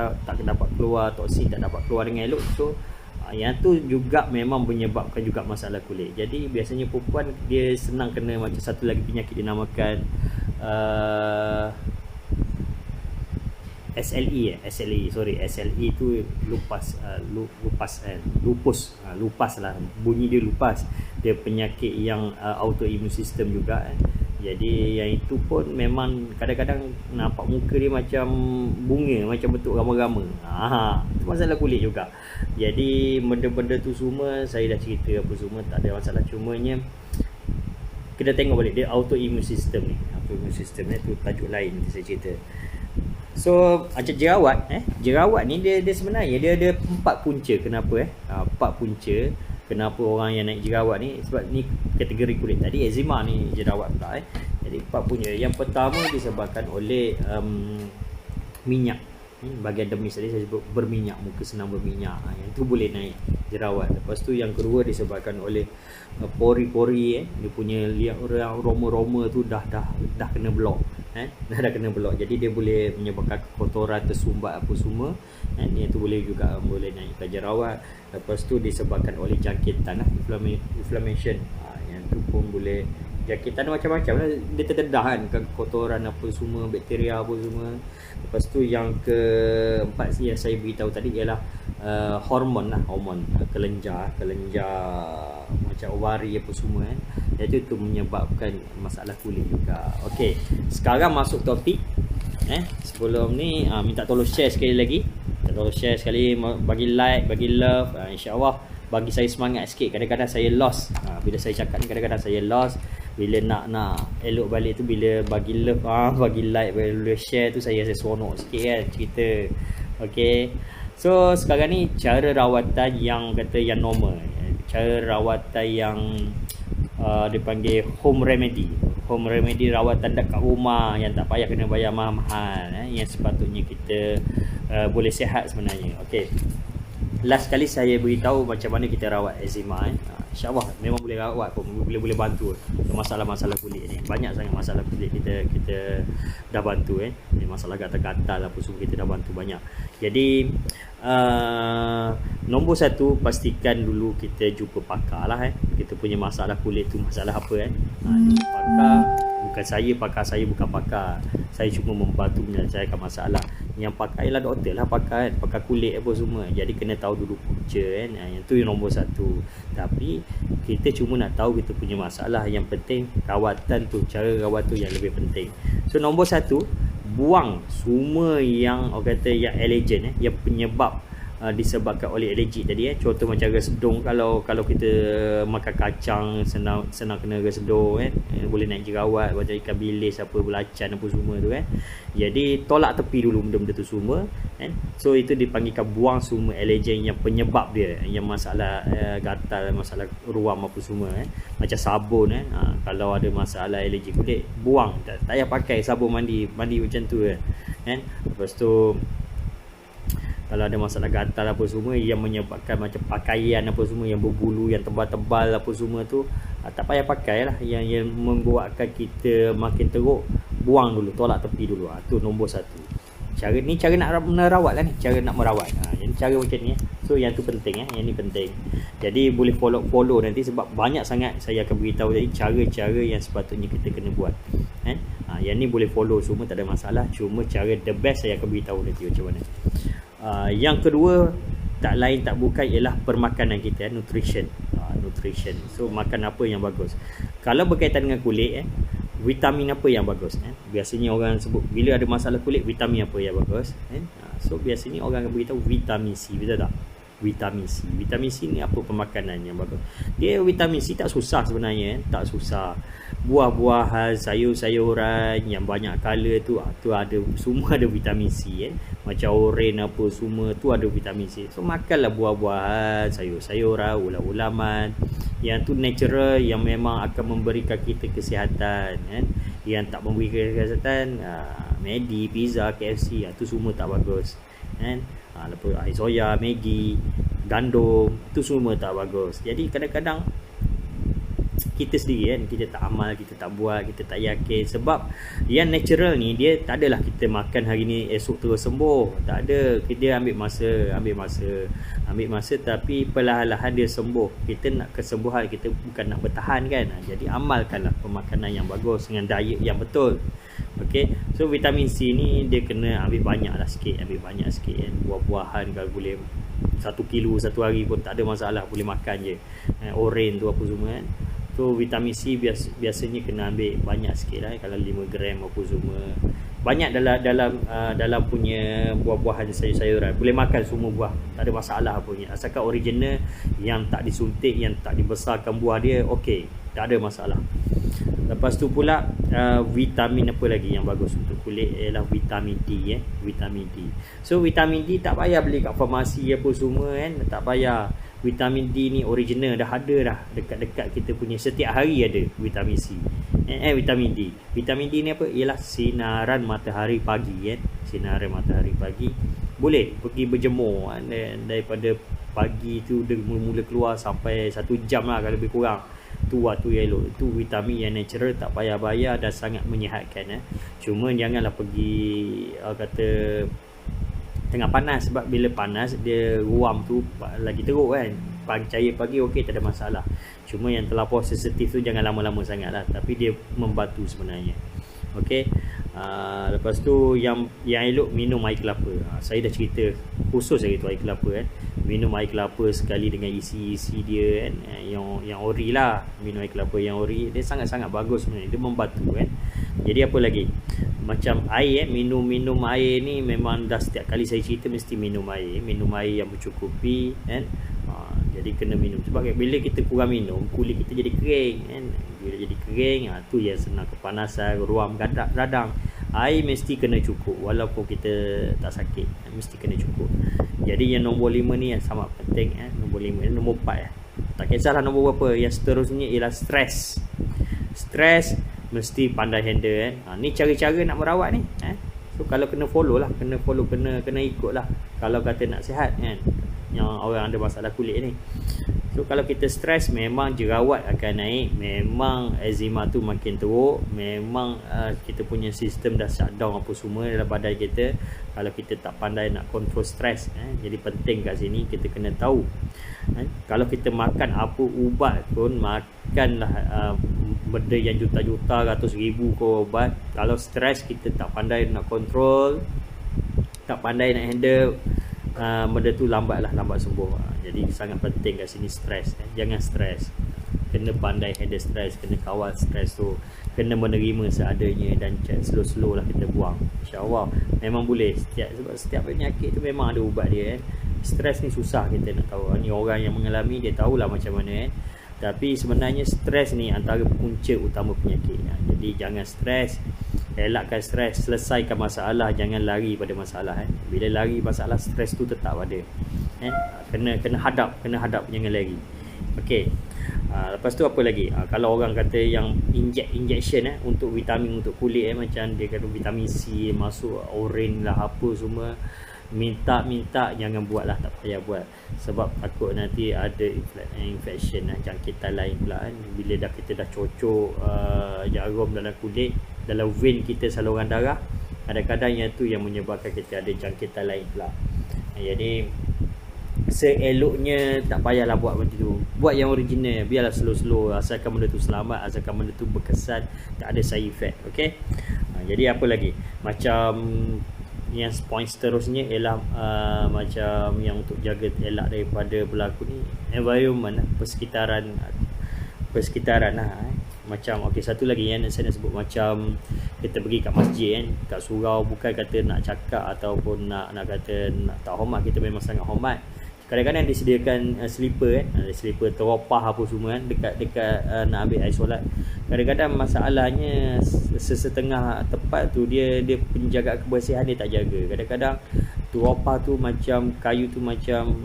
dapat keluar, toksik tak dapat keluar dengan elok. So yang tu juga memang menyebabkan juga masalah kulit. Jadi biasanya perempuan dia senang kena macam satu lagi penyakit dinamakan SLE tu lupus lah, bunyi dia lupus. Dia penyakit yang autoimmune system juga Jadi yang itu pun memang kadang-kadang nampak muka dia macam bunga, macam bentuk rama-rama. Itu masalah kulit juga. Jadi benda-benda tu semua saya dah cerita apa semua, tak ada masalah. Cumanya kita tengok balik dia autoimmune system ni. Autoimmune system ni tu tajuk lain nanti saya cerita. So macam jerawat ni dia sebenarnya dia ada 4 punca. Kenapa 4 punca kenapa orang yang naik jerawat ni? Sebab ni kategori kulit. Tadi eczema ni jerawat pula Jadi 4 punca. Yang pertama disebabkan oleh minyak. Bahagian dermis tadi saya sebut berminyak, muka senang berminyak. Yang tu boleh naik jerawat. Lepas tu yang kedua disebabkan oleh pori-pori dia punya roma-roma tu dah kena blok. Dah kena blok. Jadi dia boleh menyebabkan kotoran tersumbat apa semua. Yang tu boleh juga boleh naikkan jerawat. Lepas tu disebabkan oleh jangkitan inflammation. Yang tu pun boleh, jangkitan macam-macam lah. Dia terdedah kan, kotoran apa semua, bakteria apa semua. Lepas tu yang keempat yang saya beritahu tadi ialah hormon kelenjar macam ovari apa semua Jadi itu menyebabkan masalah kulit juga. Okey, sekarang masuk topik. Sebelum ni minta tolong share sekali lagi. Bagi like, bagi love, insya-Allah bagi saya semangat sikit. Kadang-kadang saya lost. Bila saya cakap ni kadang-kadang saya lost. Bila nak elok balik tu, bila bagi love, bagi like, bila share tu saya seronok sikit kan cerita. Okey. So sekarang ni cara rawatan yang normal. Cara rawatan yang dipanggil home remedy. Home remedy, rawatan dekat rumah yang tak payah kena bayar mahal-mahal. Yang sepatutnya kita boleh sihat sebenarnya. Okey. Last kali saya beritahu macam mana kita rawat eczema. InsyaAllah memang boleh rawat pun, boleh bantu masalah-masalah kulit ni. Banyak sangat masalah kulit kita dah bantu masalah gatal-gatal apa semua kita dah bantu banyak. Jadi nombor satu, pastikan dulu kita jumpa pakar lah. Kita punya masalah kulit tu masalah apa pakar. Bukan saya bukan pakar. Saya cuma membantu menyelesaikan masalah. Yang pakar ialah doktor lah, pakar kulit apa semua. Jadi kena tahu dulu punca yang tu yang nombor satu. Tapi kita cuma nak tahu kita punya masalah. Yang penting rawatan tu, cara rawat tu yang lebih penting. So nombor satu, buang semua yang orang kata yang allergen yang penyebab disebabkan oleh alergik tadi. Contoh macam resedung, kalau kita makan kacang senang kena resedung boleh naik jerawat, macam ikan bilis apa, belacan apa semua tu Jadi tolak tepi dulu benda-benda tu semua So itu dipanggilkan buang semua alergen yang penyebab dia, yang masalah gatal, masalah ruam apa semua macam sabun kalau ada masalah alergi kulit, buang, tak payah pakai sabun mandi macam tu Lepas tu kalau ada masalah gatal apa semua yang menyebabkan macam pakaian apa semua yang berbulu, yang tebal-tebal apa semua tu, tak payah pakai lah. Yang membuatkan kita makin teruk, buang dulu, tolak tepi dulu. Tu nombor satu. Cara nak merawat lah ni, cara nak merawat. Jadi cara macam ni So yang tu penting yang ni penting. Jadi boleh follow nanti, sebab banyak sangat saya akan beritahu tadi cara-cara yang sepatutnya kita kena buat. Yang ni boleh follow semua, tak ada masalah. Cuma cara the best saya akan beritahu nanti macam mana. Yang kedua, tak lain tak bukan ialah permakanan kita, nutrition. So makan apa yang bagus. Kalau berkaitan dengan kulit vitamin apa yang bagus biasanya orang sebut bila ada masalah kulit, vitamin apa yang bagus So biasanya orang akan beritahu vitamin C, betul tak? Vitamin C ni apa pemakanan yang bagus. Dia vitamin C tak susah sebenarnya, tak susah. Buah-buahan, sayur-sayuran yang banyak color tu ada, semua ada vitamin C Macam oren apa semua tu ada vitamin C. So makanlah buah-buahan, sayur-sayuran, ulam-ulaman yang tu natural, yang memang akan memberikan kita kesihatan Yang tak memberikan kesihatan Maggi, pizza, KFC tu semua tak bagus lepas air soya, Maggi, gandum, tu semua tak bagus. Jadi kadang-kadang kita sendiri kita tak amal, kita tak buat, kita tak yakin. Sebab yang natural ni dia tak adalah kita makan hari ni esok terus sembuh. Tak ada. Dia ambil masa tapi perlahan-lahan dia sembuh. Kita nak kesembuhan, kita bukan nak bertahan kan. Jadi amalkanlah pemakanan yang bagus dengan diet yang betul. Okey, so vitamin C ni dia kena ambil banyak sikit buah-buahan kalau boleh 1 kilo satu hari pun tak ada masalah, boleh makan je. Oren tu apa semua So vitamin C biasanya kena ambil banyak sikit kalau 5 gram apa semua. Banyak dalam punya buah-buahan, sayur-sayuran. Boleh makan semua buah, tak ada masalah apa punya. Asalkan original, yang tak disuntik, yang tak dibesarkan buah dia, okey, tak ada masalah. Lepas tu pula vitamin apa lagi yang bagus untuk kulit ialah vitamin D vitamin D. So vitamin D tak payah beli kat farmasi apa semua tak payah. Vitamin D ni original dah ada dah dekat-dekat kita punya, setiap hari ada vitamin C. Vitamin D. Vitamin D ni apa? Ialah sinaran matahari pagi Sinaran matahari pagi. Boleh pergi berjemur daripada pagi tu dia mula keluar sampai 1 jam lah kalau lebih kurang. Tu waktu yang elok. Itu vitamin yang natural, tak payah bayar dan sangat menyihatkan Cuma janganlah pergi kata tengah panas, sebab bila panas dia ruam tu lagi teruk cahaya pagi okey, tak ada masalah. Cuma yang terlampau sensitif tu jangan lama-lama sangat lah, tapi dia membantu sebenarnya. Okey. Lepas tu yang elok minum air kelapa. Saya dah cerita khusus lagi tu air kelapa Minum air kelapa sekali dengan isi dia yang ori lah. Minum air kelapa yang ori dia sangat-sangat bagus sebenarnya, dia membantu Jadi apa lagi? Macam air minum air ni memang dah setiap kali saya cerita mesti minum air yang mencukupi jadi kena minum. Sebab bila kita kurang minum, kulit kita jadi kering Bila jadi kering tu yang senang kepanasan, ruam radang. Air mesti kena cukup, walaupun kita tak sakit, mesti kena cukup. Jadi yang nombor 5 ni yang sangat penting nombor 5. Nombor 4 tak kisahlah nombor berapa. Yang seterusnya ialah stres mesti pandai handle ni cara-cara nak merawat ni So So kalau kena follow lah, kena ikut lah kalau kata nak sihat kan, yang orang ada masalah kulit ni. So kalau kita stres, memang jerawat akan naik, memang eczema tu makin teruk, memang kita punya sistem dah shutdown apa semua dalam badan kita kalau kita tak pandai nak control stres. Jadi penting kat sini kita kena tahu, kalau kita makan apa ubat pun, makanlah benda yang juta-juta, ratus ribu ke ubat, kalau stres kita tak pandai nak control, tak pandai nak handle, benda tu lambat sembuh. Jadi sangat penting kat sini stres. Jangan stres, kena pandai handle stres, kena kawal stres tu, kena menerima seadanya dan slow-slow lah kita buang. InsyaAllah memang boleh. Sebab setiap penyakit tu memang ada ubat dia kan. Stres ni susah kita nak tahu. Ni orang yang mengalami dia tahulah macam mana kan. Tapi sebenarnya stres ni antara punca utama penyakit. Jadi jangan stres, elakkan stres, selesaikan masalah, jangan lari pada masalah. Bila lari masalah, stres tu tetap ada. Kena hadap, jangan lari. Okey. Lepas tu apa lagi? Kalau orang kata yang injection untuk vitamin untuk kulit macam dia kata vitamin C masuk oren lah apa semua, minta jangan buat lah, tak payah buat. Sebab takut nanti ada infection jangkitan lain pula kan. Bila kita dah cocok jarum dalam kulit, dalam vein kita, saluran darah, kadang-kadang yang tu yang menyebabkan kita ada jangkitan lain pula. Jadi seeloknya tak payahlah buat macam tu. Buat yang original, biarlah slow-slow, asalkan benda tu selamat, asalkan benda tu berkesan, tak ada side effect. Okey. Jadi apa lagi? Macam yang point seterusnya ialah macam yang untuk jaga elak daripada berlaku ni, environment, persekitaran lah. Macam okey, satu lagi yang saya nak sebut, macam kita pergi kat masjid kan, kat surau, bukan kata nak cakap ataupun nak kata nak tak hormat, kita memang sangat hormat. Kadang-kadang disediakan slipper kan, slipper teropah apa semua kan, dekat nak ambil air solat. Kadang-kadang masalahnya sesetengah tempat tu dia penjaga kebersihan dia tak jaga. Kadang-kadang teropah tu macam kayu tu macam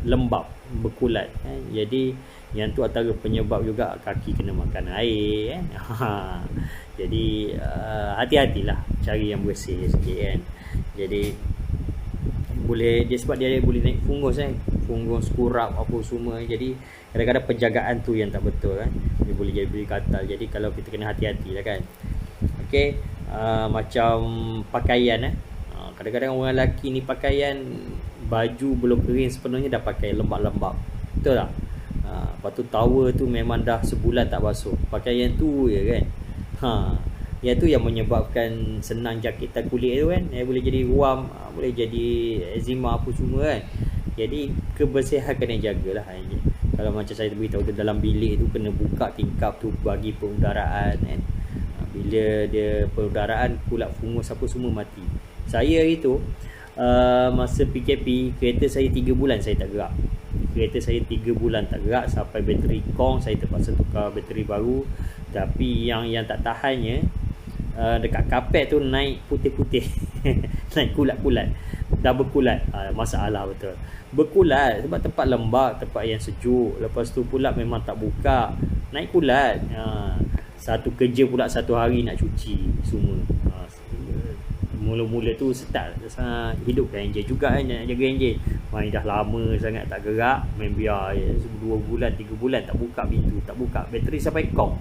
lembab, berkulat kan. Jadi yang tu antara penyebab juga kaki kena makan air kan. Jadi hati-hatilah, cari yang bersih sikit kan. Jadi boleh dia, sebab dia boleh naik fungus fungus kurap apa semua. Jadi kadang-kadang penjagaan tu yang tak betul kan, dia boleh jadi katal. Jadi kalau kita kena hati-hati lah kan. Okey. Macam pakaian kadang-kadang orang lelaki ni pakaian, baju belum kering sepenuhnya dah pakai lembab-lembab, betul tak? Lepas tu towel tu memang dah sebulan tak basuh, pakaian tu je kan. Yang tu yang menyebabkan senang jangkitan kulit tu kan. Boleh jadi ruam, boleh jadi eczema apa semua kan. Jadi kebersihan kena jagalah. Kalau macam saya beritahu tu, dalam bilik tu kena buka tingkap tu bagi pengudaraan kan. Bila dia pengudaraan, kulat fungus apa semua mati. Saya hari tu masa PKP, kereta saya 3 bulan saya tak gerak. Kereta saya 3 bulan tak gerak, sampai bateri kong saya terpaksa tukar bateri baru. Tapi yang tak tahannya, dekat kapet tu naik putih-putih naik kulat-kulat, dah berkulat. Masalah betul, berkulat sebab tempat lembab, tempat yang sejuk. Lepas tu pula memang tak buka, naik kulat. Satu kerja pula 1 hari nak cuci semua. Mula-mula tu start hidupkan enjin juga kan, nak jaga enjin. Main dah lama sangat tak gerak, main biar 2 bulan 3 bulan tak buka pintu, tak buka bateri sampai kong.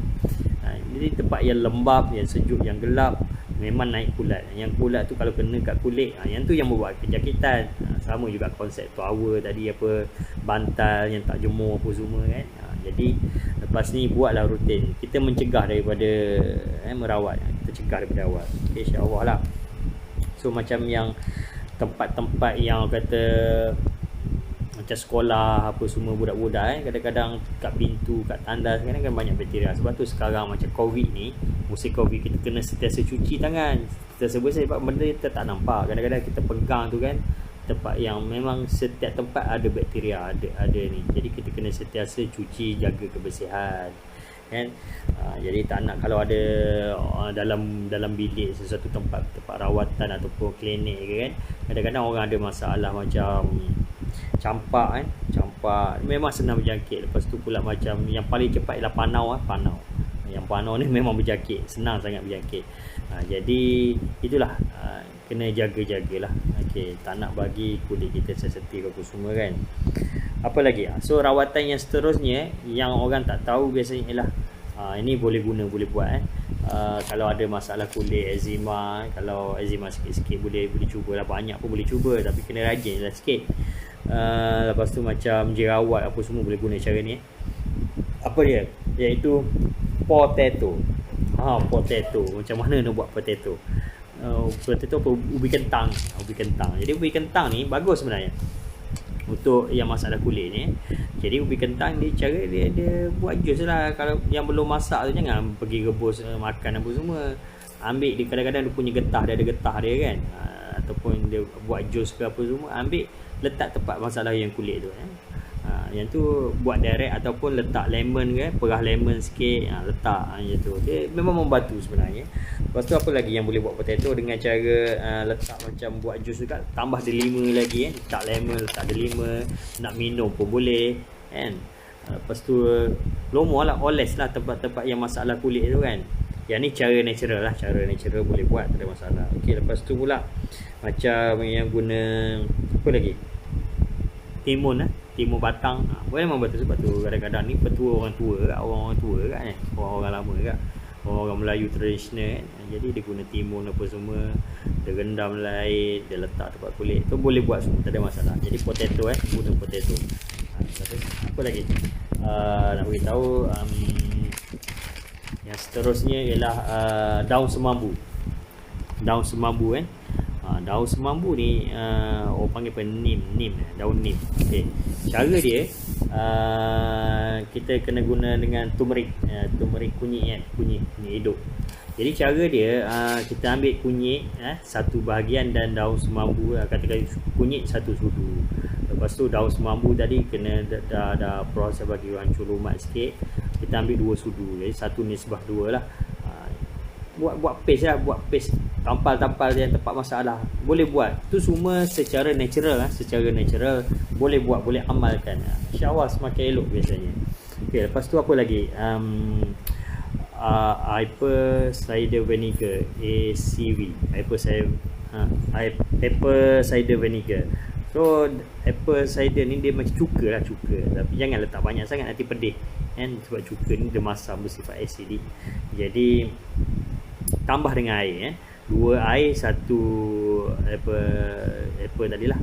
Jadi tempat yang lembab, yang sejuk, yang gelap, memang naik kulat. Yang kulat tu kalau kena kat kulit, yang tu yang membuat penjakitan. Sama juga konsep tower tadi, apa bantal yang tak jemur apa semua kan. Jadi lepas ni buatlah rutin. Kita mencegah daripada merawat, kita cegah daripada awal. Okay, insya-Allah lah. So macam yang tempat-tempat yang kata macam sekolah apa semua, budak-budak kadang-kadang kat pintu, kat tandas kadang-kadang banyak bakteria. Sebab tu sekarang macam Covid ni, musim Covid, kita kena sentiasa cuci tangan, sentiasa bersih. Sebab benda kita tak nampak, kadang-kadang kita pegang tu kan, tempat yang memang setiap tempat ada bakteria, ada ni. Jadi kita kena sentiasa cuci, jaga kebersihan kan. Jadi tak nak kalau ada dalam bilik sesuatu tempat rawatan ataupun klinik kan, kadang-kadang orang ada masalah macam campak kan. Campak memang senang berjangkit. Lepas tu pula macam yang paling cepat ialah panau. Yang Puano ni memang berjangkit, senang sangat berjangkit. Jadi itulah, kena jaga-jagalah. Okey, tak nak bagi kulit kita sensitif apa semua kan. Apa lagi? So rawatan yang seterusnya yang orang tak tahu biasanya ialah ini boleh buat kalau ada masalah kulit eczema, kalau eczema sikit-sikit boleh cubalah, banyak pun boleh cuba tapi kena rajinlah sikit. Lepas tu macam jerawat apa semua boleh guna cara ni. Apa dia? Iaitu potato. Potato. Macam mana nak buat potato? Potato apa? Ubi kentang. Jadi ubi kentang ni bagus sebenarnya untuk yang masalah kulit ni. Jadi ubi kentang ni cara dia buat jus lah. Kalau yang belum masak tu jangan pergi rebus makan apa semua. Ambil dia, kadang-kadang dia punya getah, dia ada getah dia kan, ataupun dia buat jus ke apa semua, ambil letak tempat masalah yang kulit tu yang tu buat direct, ataupun letak lemon ke, perah lemon sikit, letak macam tu. Dia memang membantu sebenarnya. Lepas tu apa lagi yang boleh buat potato dengan cara letak macam buat jus juga, tambah delima lagi letak lemon, letak delima, nak minum pun boleh kan. Lepas tu lomo lah, oles lah tempat-tempat yang masalah kulit tu kan. Yang ni cara natural lah, cara natural boleh buat, tak ada masalah. Okey, lepas tu pula macam yang guna apa lagi, timun timun batang, boleh membantu. Sebab tu kadang-kadang ni petua orang tua kan, orang-orang lama kan, orang Melayu tradisional kan. Jadi dia guna timun apa semua, dia rendam air, dia letak tempat kulit tu, boleh buat semua, tak ada masalah. Jadi potato guna potato. Apa lagi nak beritahu, yang seterusnya ialah daun semambu. Daun semambu kan. Daun semambu ni orang panggil apa, nim, daun nim. Okey, cara dia kita kena guna dengan turmeric kunyit hidup. Jadi cara dia kita ambil kunyit satu bahagian dan daun semambu, katakan kunyit satu sudu. Lepas tu daun semambu tadi kena dah proses bagi hancur lumat sikit, kita ambil 2 sudu, jadi 1:2 lah. Buat paste lah, buat paste tampal-tampal yang tempat masalah. Boleh buat tu semua secara natural secara natural boleh buat, boleh amalkan. InsyaAllah semakin elok biasanya. Okey, lepas tu apa lagi? Apple cider vinegar, ACV, apple cider vinegar. So apple cider ni dia macam cuka, tapi jangan letak banyak sangat, nanti pedih kan, sebab cuka ni dia masam, bersifat asidik. Jadi tambah dengan air 2 air 1 apple tadilah,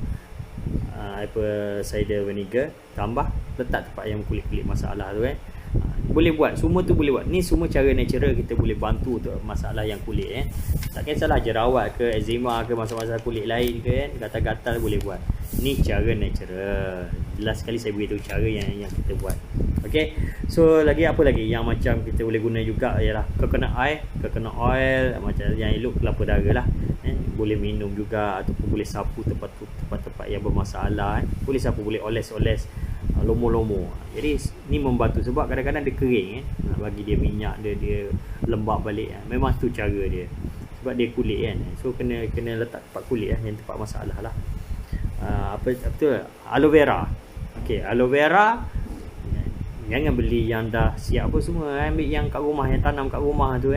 apple cider vinegar, tambah letak tempat yang kulit-kulit masalah tu boleh buat, semua tu boleh buat. Ni semua cara natural, kita boleh bantu untuk masalah yang kulit tak kisahlah jerawat ke, eczema ke, masalah kulit lain ke kan, gatal-gatal boleh buat. Ni cara natural. Jelas sekali saya beritahu cara yang kita buat. Okey. So lagi apa lagi yang macam kita boleh guna juga ialah coconut oil macam yang elok, kelapa dara lah. Boleh minum juga, ataupun boleh sapu tempat-tempat yang bermasalah. Boleh sapu, boleh oles-oles lomo-lomo. Jadi ni membantu, sebab kadang-kadang dia kering bagi dia minyak dia lembab balik. Memang tu cara dia, sebab dia kulit kan. So kena letak tempat kulit yang tempat masalah lah. Apa betul, aloe vera. Okey, aloe vera jangan beli yang dah siap apa semua, ambil yang kat rumah, yang tanam kat rumah tu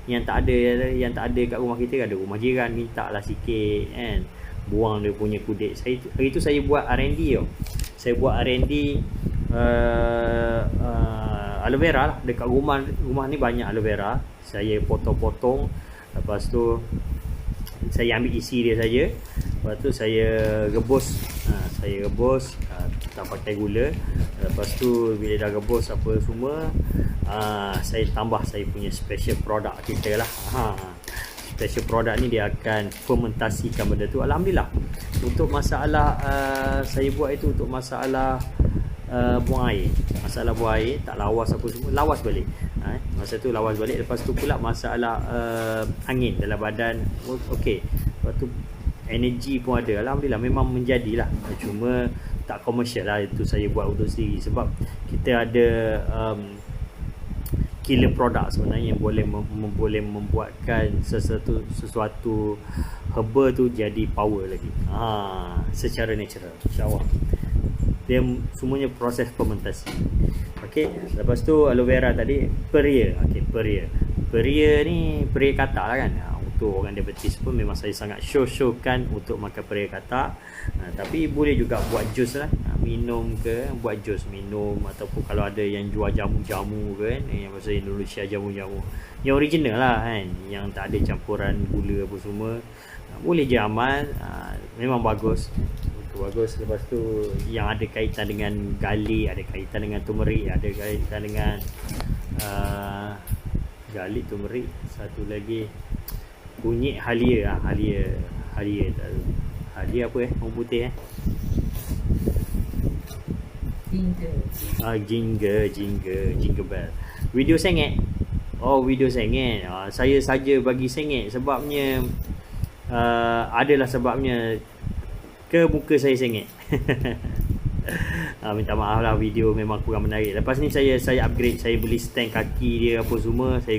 yang tak ada kat rumah kita, ada rumah jiran, minta lah sikit kan, buang dia punya kulit. Hari tu saya buat R&D tau. Saya buat R&D aloe vera lah dekat rumah ni, banyak aloe vera. Saya potong-potong, lepas tu saya ambil isi dia saja, lepas tu saya rebus, tak pakai gula. Lepas tu bila dah rebus apa semua, saya tambah saya punya special product kita lah. Special product ni dia akan fermentasikan benda tu. Alhamdulillah, untuk masalah saya buat itu untuk masalah buang air. Masalah buang air tak lawas apa semua, lawas balik. Masa tu lawas balik. Lepas tu pula masalah angin dalam badan, okey. Lepas tu energi pun ada. Alhamdulillah, memang menjadilah. Cuma tak komersial lah, itu saya buat untuk sendiri. Sebab kita ada killer produk sebenarnya yang boleh membuatkan sesuatu herba tu jadi power lagi secara natural, insyaAllah. Dia semuanya proses fermentasi. Okey, lepas tu aloe vera tadi, peria. Okey, peria. Peria ni peria katak lah kan. Untuk orang diabetes pun memang saya sangat show-showkan untuk makan peria katak. Tapi boleh juga buat jus lah, minum ke, buat jus minum, ataupun kalau ada yang jual jamu-jamu kan, yang bahasa Indonesia jamu-jamu yang original lah kan, yang tak ada campuran gula apa semua, boleh je amal. Memang bagus, bagus. Lepas tu yang ada kaitan dengan garlic, ada kaitan dengan turmeric, ada kaitan dengan garlic, turmeric, satu lagi kunyit halia. Halia tak tahu. Halia apa orang putih ginger bell. Video sengit. Video sengit. Saya saja bagi sengit sebabnya adalah sebabnya ke muka saya sengit. Minta maaf lah, video memang kurang menarik. Lepas ni saya upgrade, saya beli stand kaki dia apa semua. Saya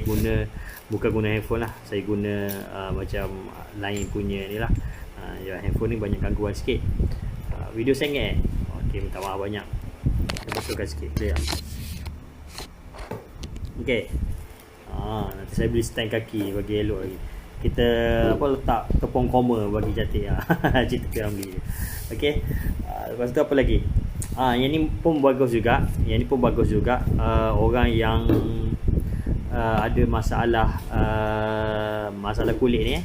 bukan guna handphone lah, saya guna macam lain punya ni lah. Handphone ni banyak gangguan sikit. Video sengit. Okey, minta maaf banyak. Saya betulkan sikit dia. Okey. Nanti saya beli stand kaki bagi elok lagi. Kita letak tepung koma bagi cantik. Cerita kita beli. Okey. Lepas tu apa lagi? Yang ni pun bagus juga. Orang yang ada masalah kulit ni,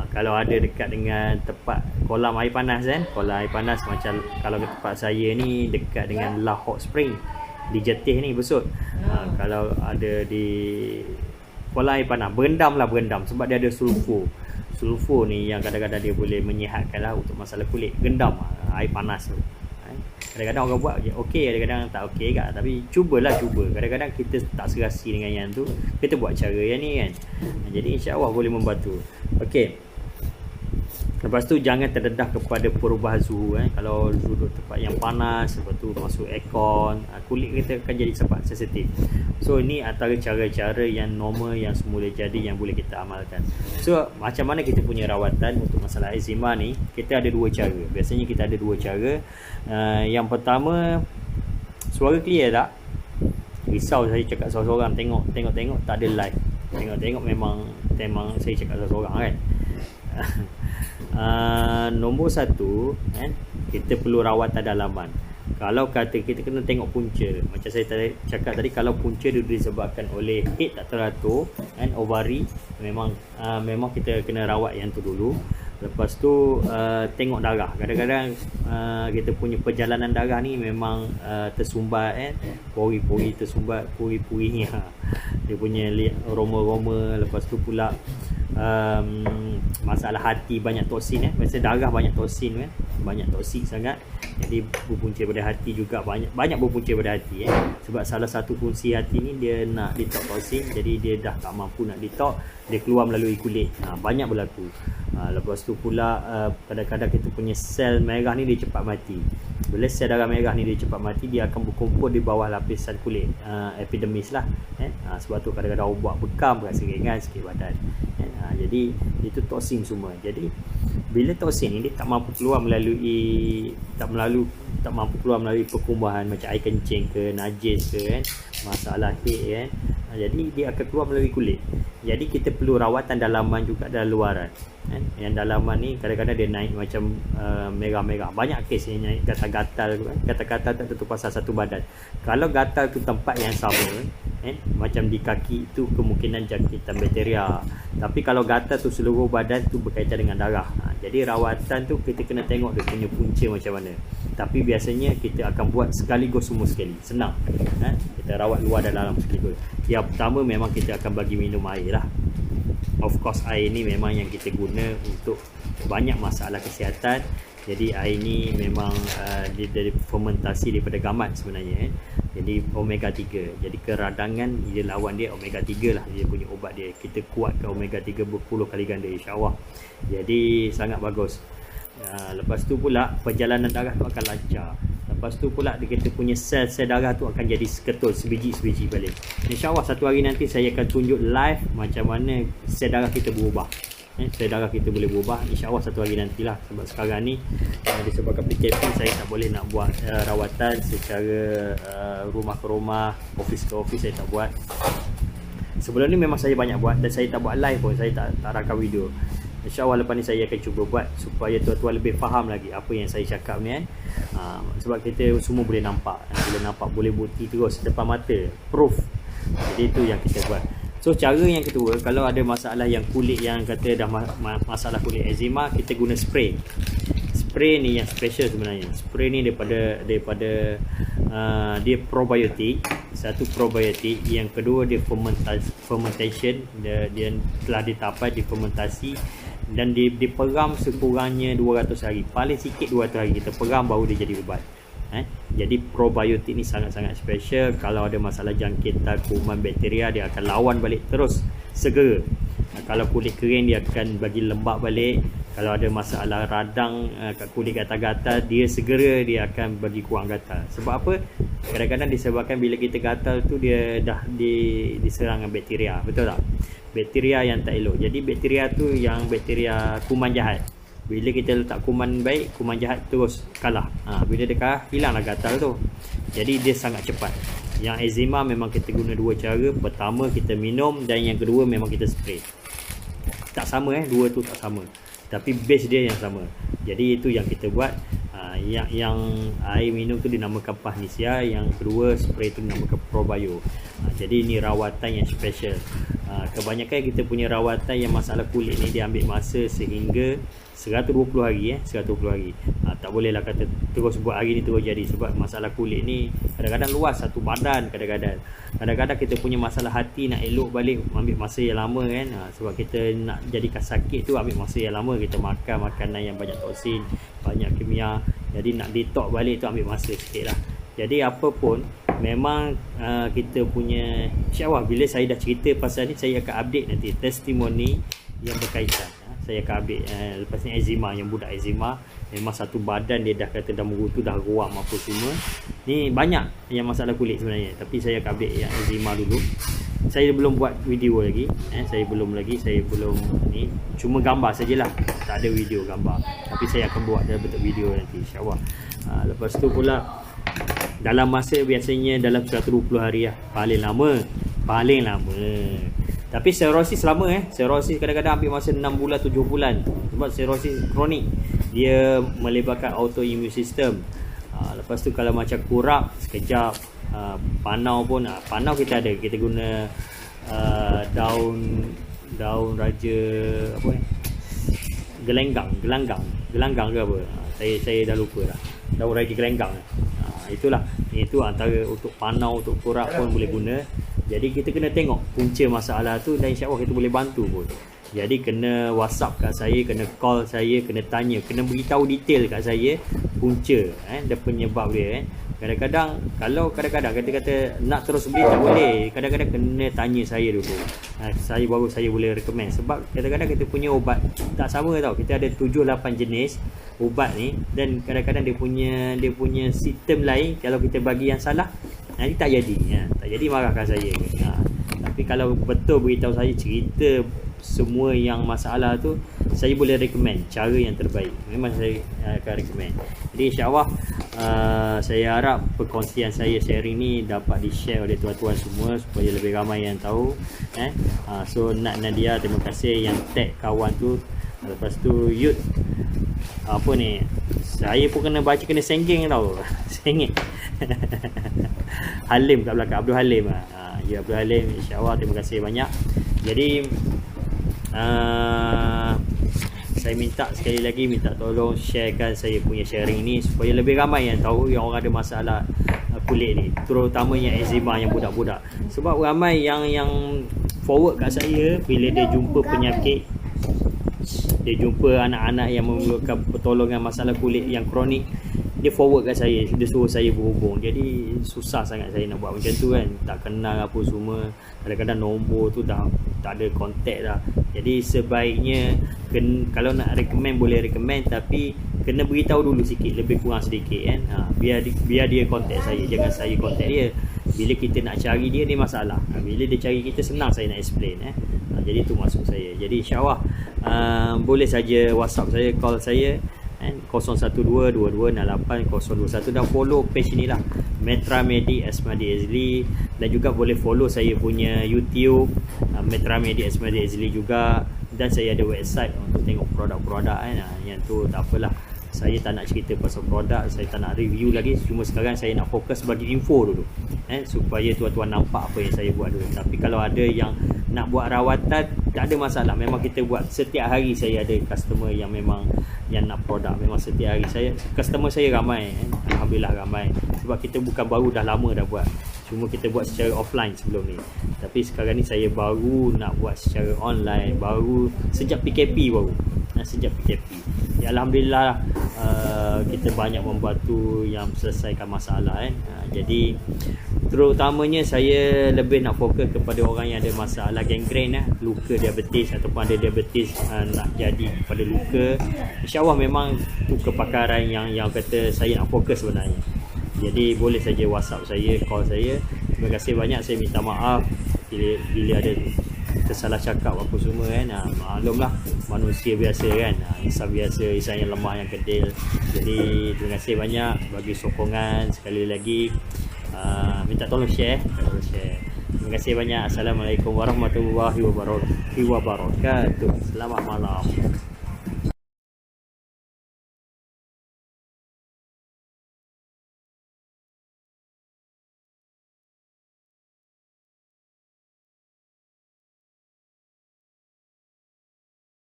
kalau ada dekat dengan tempat kolam air panas kan, kolam air panas macam kalau ke tempat saya ni dekat dengan La Hot Spring di Jetih ni Besut. Kalau ada di kolam air panas, berendam sebab dia ada sulfur ni yang kadang-kadang dia boleh menyihatkan lah untuk masalah kulit. Gendam air panas tu. Kadang-kadang orang buat okey, kadang-kadang tak okey kat, tapi cuba. Kadang-kadang kita tak serasi dengan yang tu, kita buat cara yang ni kan. Jadi insya-Allah boleh membantu. Okey. Lepas tu jangan terdedah kepada perubahan suhu kan. Kalau duduk tempat yang panas, lepas tu masuk aircon, kulit kita akan jadi sempat sensitif. So ini antara cara-cara yang normal yang semula jadi yang boleh kita amalkan. So macam mana kita punya rawatan untuk masalah eczema ni, kita ada dua cara. Biasanya kita ada dua cara. Yang pertama, suara clear tak? Risau saya cakap seorang-seorang, tengok tak ada live. Tengok memang saya cakap seorang-seorang kan. Nombor satu kan, kita perlu rawatan dalaman. Kalau kata kita kena tengok punca, macam saya cakap tadi, kalau punca dia disebabkan oleh head tak teratur kan, ovari, memang kita kena rawat yang tu dulu. Lepas tu tengok darah. Kadang-kadang kita punya perjalanan darah ni memang tersumbat kan, pori-pori tersumbat, pori-pori dia punya roma-roma. Lepas tu pula masalah hati, banyak toksin biasanya darah banyak toksin kan, banyak toksik sangat. Jadi berpunca pada hati juga, banyak berpunca pada hati sebab salah satu fungsi hati ni dia nak detox toksin. Jadi dia dah tak mampu nak detox, dia keluar melalui kulit. Banyak berlaku. Lepas tu pula kadang-kadang kita punya sel merah ni dia cepat mati. Bila sel darah merah ni dia cepat mati, dia akan berkumpul di bawah lapisan kulit, epidermis lah sebab tu kadang-kadang buat bekam, rasa ringan sikit badan. Jadi itu toksin semua. Jadi bila toksin ni dia tak mampu keluar melalui perkumbahan macam air kencing ke, najis ke kan, masalah head kan, jadi dia akan keluar melalui kulit. Jadi kita perlu rawatan dalaman juga dalam luaran kan. Yang dalaman ni kadang-kadang dia naik macam merah-merah. Banyak kes yang naik gatal-gatal kan. Gatal-gatal tak tentu pasal satu badan. Kalau gatal tu tempat yang sama kan, macam di kaki tu kemungkinan jangkitan bakteria. Tapi kalau gatal tu seluruh badan tu berkaitan dengan darah. Jadi rawatan tu kita kena tengok dia punya punca macam mana. Tapi biasanya kita akan buat sekaligus semua sekali. Senang. Kita rawat luar dan dalam sekaligus. Yang pertama memang kita akan bagi minum air lah. Of course air ni memang yang kita guna untuk banyak masalah kesihatan. Jadi air ni memang dia dari fermentasi daripada gamat sebenarnya Jadi omega 3. Jadi keradangan dia lawan dia omega 3 lah, dia punya ubat dia. Kita kuatkan omega 3 berpuluh kali ganda insya-Allah. Jadi sangat bagus. Lepas tu pula perjalanan darah tu akan lancar. Lepas tu pula kita punya sel-sel darah tu akan jadi seketul, sebiji-sebiji balik. InsyaAllah satu hari nanti saya akan tunjuk live macam mana sel darah kita berubah. Selera darah kita boleh berubah, insya-Allah satu hari nantilah. Sebab sekarang ni disebabkan PKP, saya tak boleh nak buat rawatan secara rumah ke rumah, office ke office, saya tak buat. Sebelum ni memang saya banyak buat dan saya tak buat live pun, saya tak rakam video. InsyaAllah lepas ni saya akan cuba buat supaya tuan-tuan lebih faham lagi apa yang saya cakap ni kan. Sebab kita semua boleh nampak, bila nampak boleh bukti terus depan mata, proof. Jadi itu yang kita buat. So cara yang kedua, kalau ada masalah yang kulit yang kata dah masalah kulit eczema, kita guna spray. Spray ni yang special sebenarnya. Spray ni daripada dia probiotik. Satu probiotik, yang kedua dia fermentation, dia telah ditapai difermentasi dan diperam sekurangnya 200 hari. Paling sikit 200 hari kita peram baru dia jadi ubat. Jadi probiotik ni sangat-sangat special. Kalau ada masalah jangkitan kuman bakteria, dia akan lawan balik terus segera. Kalau kulit kering, dia akan bagi lembap balik. Kalau ada masalah radang kat kulit gatal-gatal, dia segera dia akan bagi kurang gatal. Sebab apa? Kadang-kadang disebabkan bila kita gatal tu dia dah diserang dengan bakteria. Betul tak? Bakteria yang tak elok. Jadi bakteria tu yang bakteria kuman jahat. Bila kita letak kuman baik, kuman jahat terus kalah. Bila dia kalah, hilanglah gatal tu. Jadi dia sangat cepat. Yang eczema memang kita guna dua cara. Pertama kita minum dan yang kedua memang kita spray. Tak sama dua tu tak sama. Tapi base dia yang sama. Jadi itu yang kita buat. Yang air minum tu dinamakan Pahnisia, yang kedua spray tu dinamakan Probio. Jadi ini rawatan yang special. Kebanyakan kita punya rawatan yang masalah kulit ni dia ambil masa sehingga 120 hari 120 hari. Tak bolehlah kata terus buat hari ni terus jadi, sebab masalah kulit ni kadang-kadang luas, satu badan. Kadang-kadang kita punya masalah hati nak elok balik ambil masa yang lama kan. Sebab kita nak jadikan sakit tu ambil masa yang lama. Kita makan makanan yang banyak toksin, banyak kimia. Jadi nak detox balik tu ambil masa sikit lah. Jadi apa pun memang kita punya, insyaAllah bila saya dah cerita pasal ni, saya akan update nanti testimoni yang berkaitan. Saya akan update lepas ni eczema, yang budak eczema memang satu badan dia dah kata dah merutu, dah ruam apa semua. Ni banyak yang masalah kulit sebenarnya, tapi saya akan update yang eczema dulu. Saya belum buat video lagi, saya belum ni, cuma gambar sajalah, tak ada video gambar. Tapi saya akan buat dalam bentuk video nanti insyaAllah. Lepas tu pula dalam masa biasanya dalam 120 hari lah, paling lama. Tapi serosis lama serosis kadang-kadang ambil masa 6 bulan 7 bulan. Sebab serosis kronik, dia melibatkan autoimmune system. Lepas tu kalau macam kurap sekejap, panau pun, panau kita ada, kita guna daun raja apa gelanggang ke apa, saya dah lupa dah, daun raja gelanggang. Itulah, itu antara untuk panau, untuk kurap pun boleh guna. Jadi kita kena tengok punca masalah tu dan insyaAllah kita boleh bantu pun. Jadi kena WhatsApp kat saya, kena call saya, kena tanya, kena beritahu detail kat saya punca dan penyebab dia. Kadang-kadang kalau kita kata nak terus beli tak boleh. Kadang-kadang kena tanya saya dulu. Saya baru saya boleh recommend. Sebab kadang-kadang kita punya ubat tak sama tau. Kita ada 7-8 jenis ubat ni, dan kadang-kadang dia punya sistem lain. Kalau kita bagi yang salah, nanti tak jadi marahkan saya. Tapi kalau betul beritahu saya, cerita semua yang masalah tu, saya boleh recommend cara yang terbaik. Memang saya akan recommend. Jadi insyaAllah saya harap perkongsian saya sharing ni dapat di-share oleh tuan-tuan semua supaya lebih ramai yang tahu. So Nadia, terima kasih yang tag kawan tu. Lepas tu Yud, apa ni, saya pun kena baca, kena senggeng tau. Sengit. Halim kat belakang, Abdul Halim. Ya, Abdul Halim, insyaAllah terima kasih banyak. Jadi saya minta sekali lagi, minta tolong sharekan saya punya sharing ni supaya lebih ramai yang tahu yang orang ada masalah kulit ni, terutama yang eczema, yang budak-budak. Sebab ramai yang forward kat saya bila dia jumpa penyakit, dia jumpa anak-anak yang memerlukan pertolongan masalah kulit yang kronik, dia forward kat saya, dia suruh saya berhubung. Jadi susah sangat saya nak buat macam tu kan, tak kenal apa semua. Kadang-kadang nombor tu dah tak ada kontak dah. Jadi sebaiknya kalau nak recommend boleh recommend, tapi kena beritahu dulu sikit, lebih kurang sedikit kan. Biar dia contact saya, jangan saya contact dia. Bila kita nak cari dia masalah. Bila dia cari kita, senang saya nak explain jadi tu maksud saya. Jadi insyaAllah boleh saja WhatsApp saya, call saya 0122268021 dan follow page inilah, Metra Medi Asmadi Azli, dan juga boleh follow saya punya YouTube Metra Medi Asmadi Azli juga, dan saya ada website untuk tengok produk-produk yang tu tak apalah, saya tak nak cerita pasal produk, saya tak nak review lagi, cuma sekarang saya nak fokus bagi info dulu supaya tuan-tuan nampak apa yang saya buat dulu. Tapi kalau ada yang nak buat rawatan, tak ada masalah, memang kita buat setiap hari. Saya ada customer yang memang yang nak produk, memang setiap hari customer saya ramai Alhamdulillah ramai, sebab kita bukan baru, dah lama dah buat, cuma kita buat secara offline sebelum ni. Tapi sekarang ni saya baru nak buat secara online, baru sejak PKP baru. Sejak PKP ya, Alhamdulillah kita banyak membantu yang selesaikan masalah jadi terutamanya saya lebih nak fokus kepada orang yang ada masalah gangren, luka diabetes ataupun ada diabetes nak jadi pada luka. InsyaAllah memang tu kepakaran yang kata saya nak fokus sebenarnya. Jadi boleh saja WhatsApp saya, call saya. Terima kasih banyak, saya minta maaf bila ada tersalah cakap apa semua maklumlah, manusia biasa insan biasa, insan yang lemah, yang kedil. Jadi terima kasih banyak bagi sokongan sekali lagi. Minta tolong share. Terima kasih banyak. Assalamualaikum warahmatullahi wabarakatuh. Selamat malam.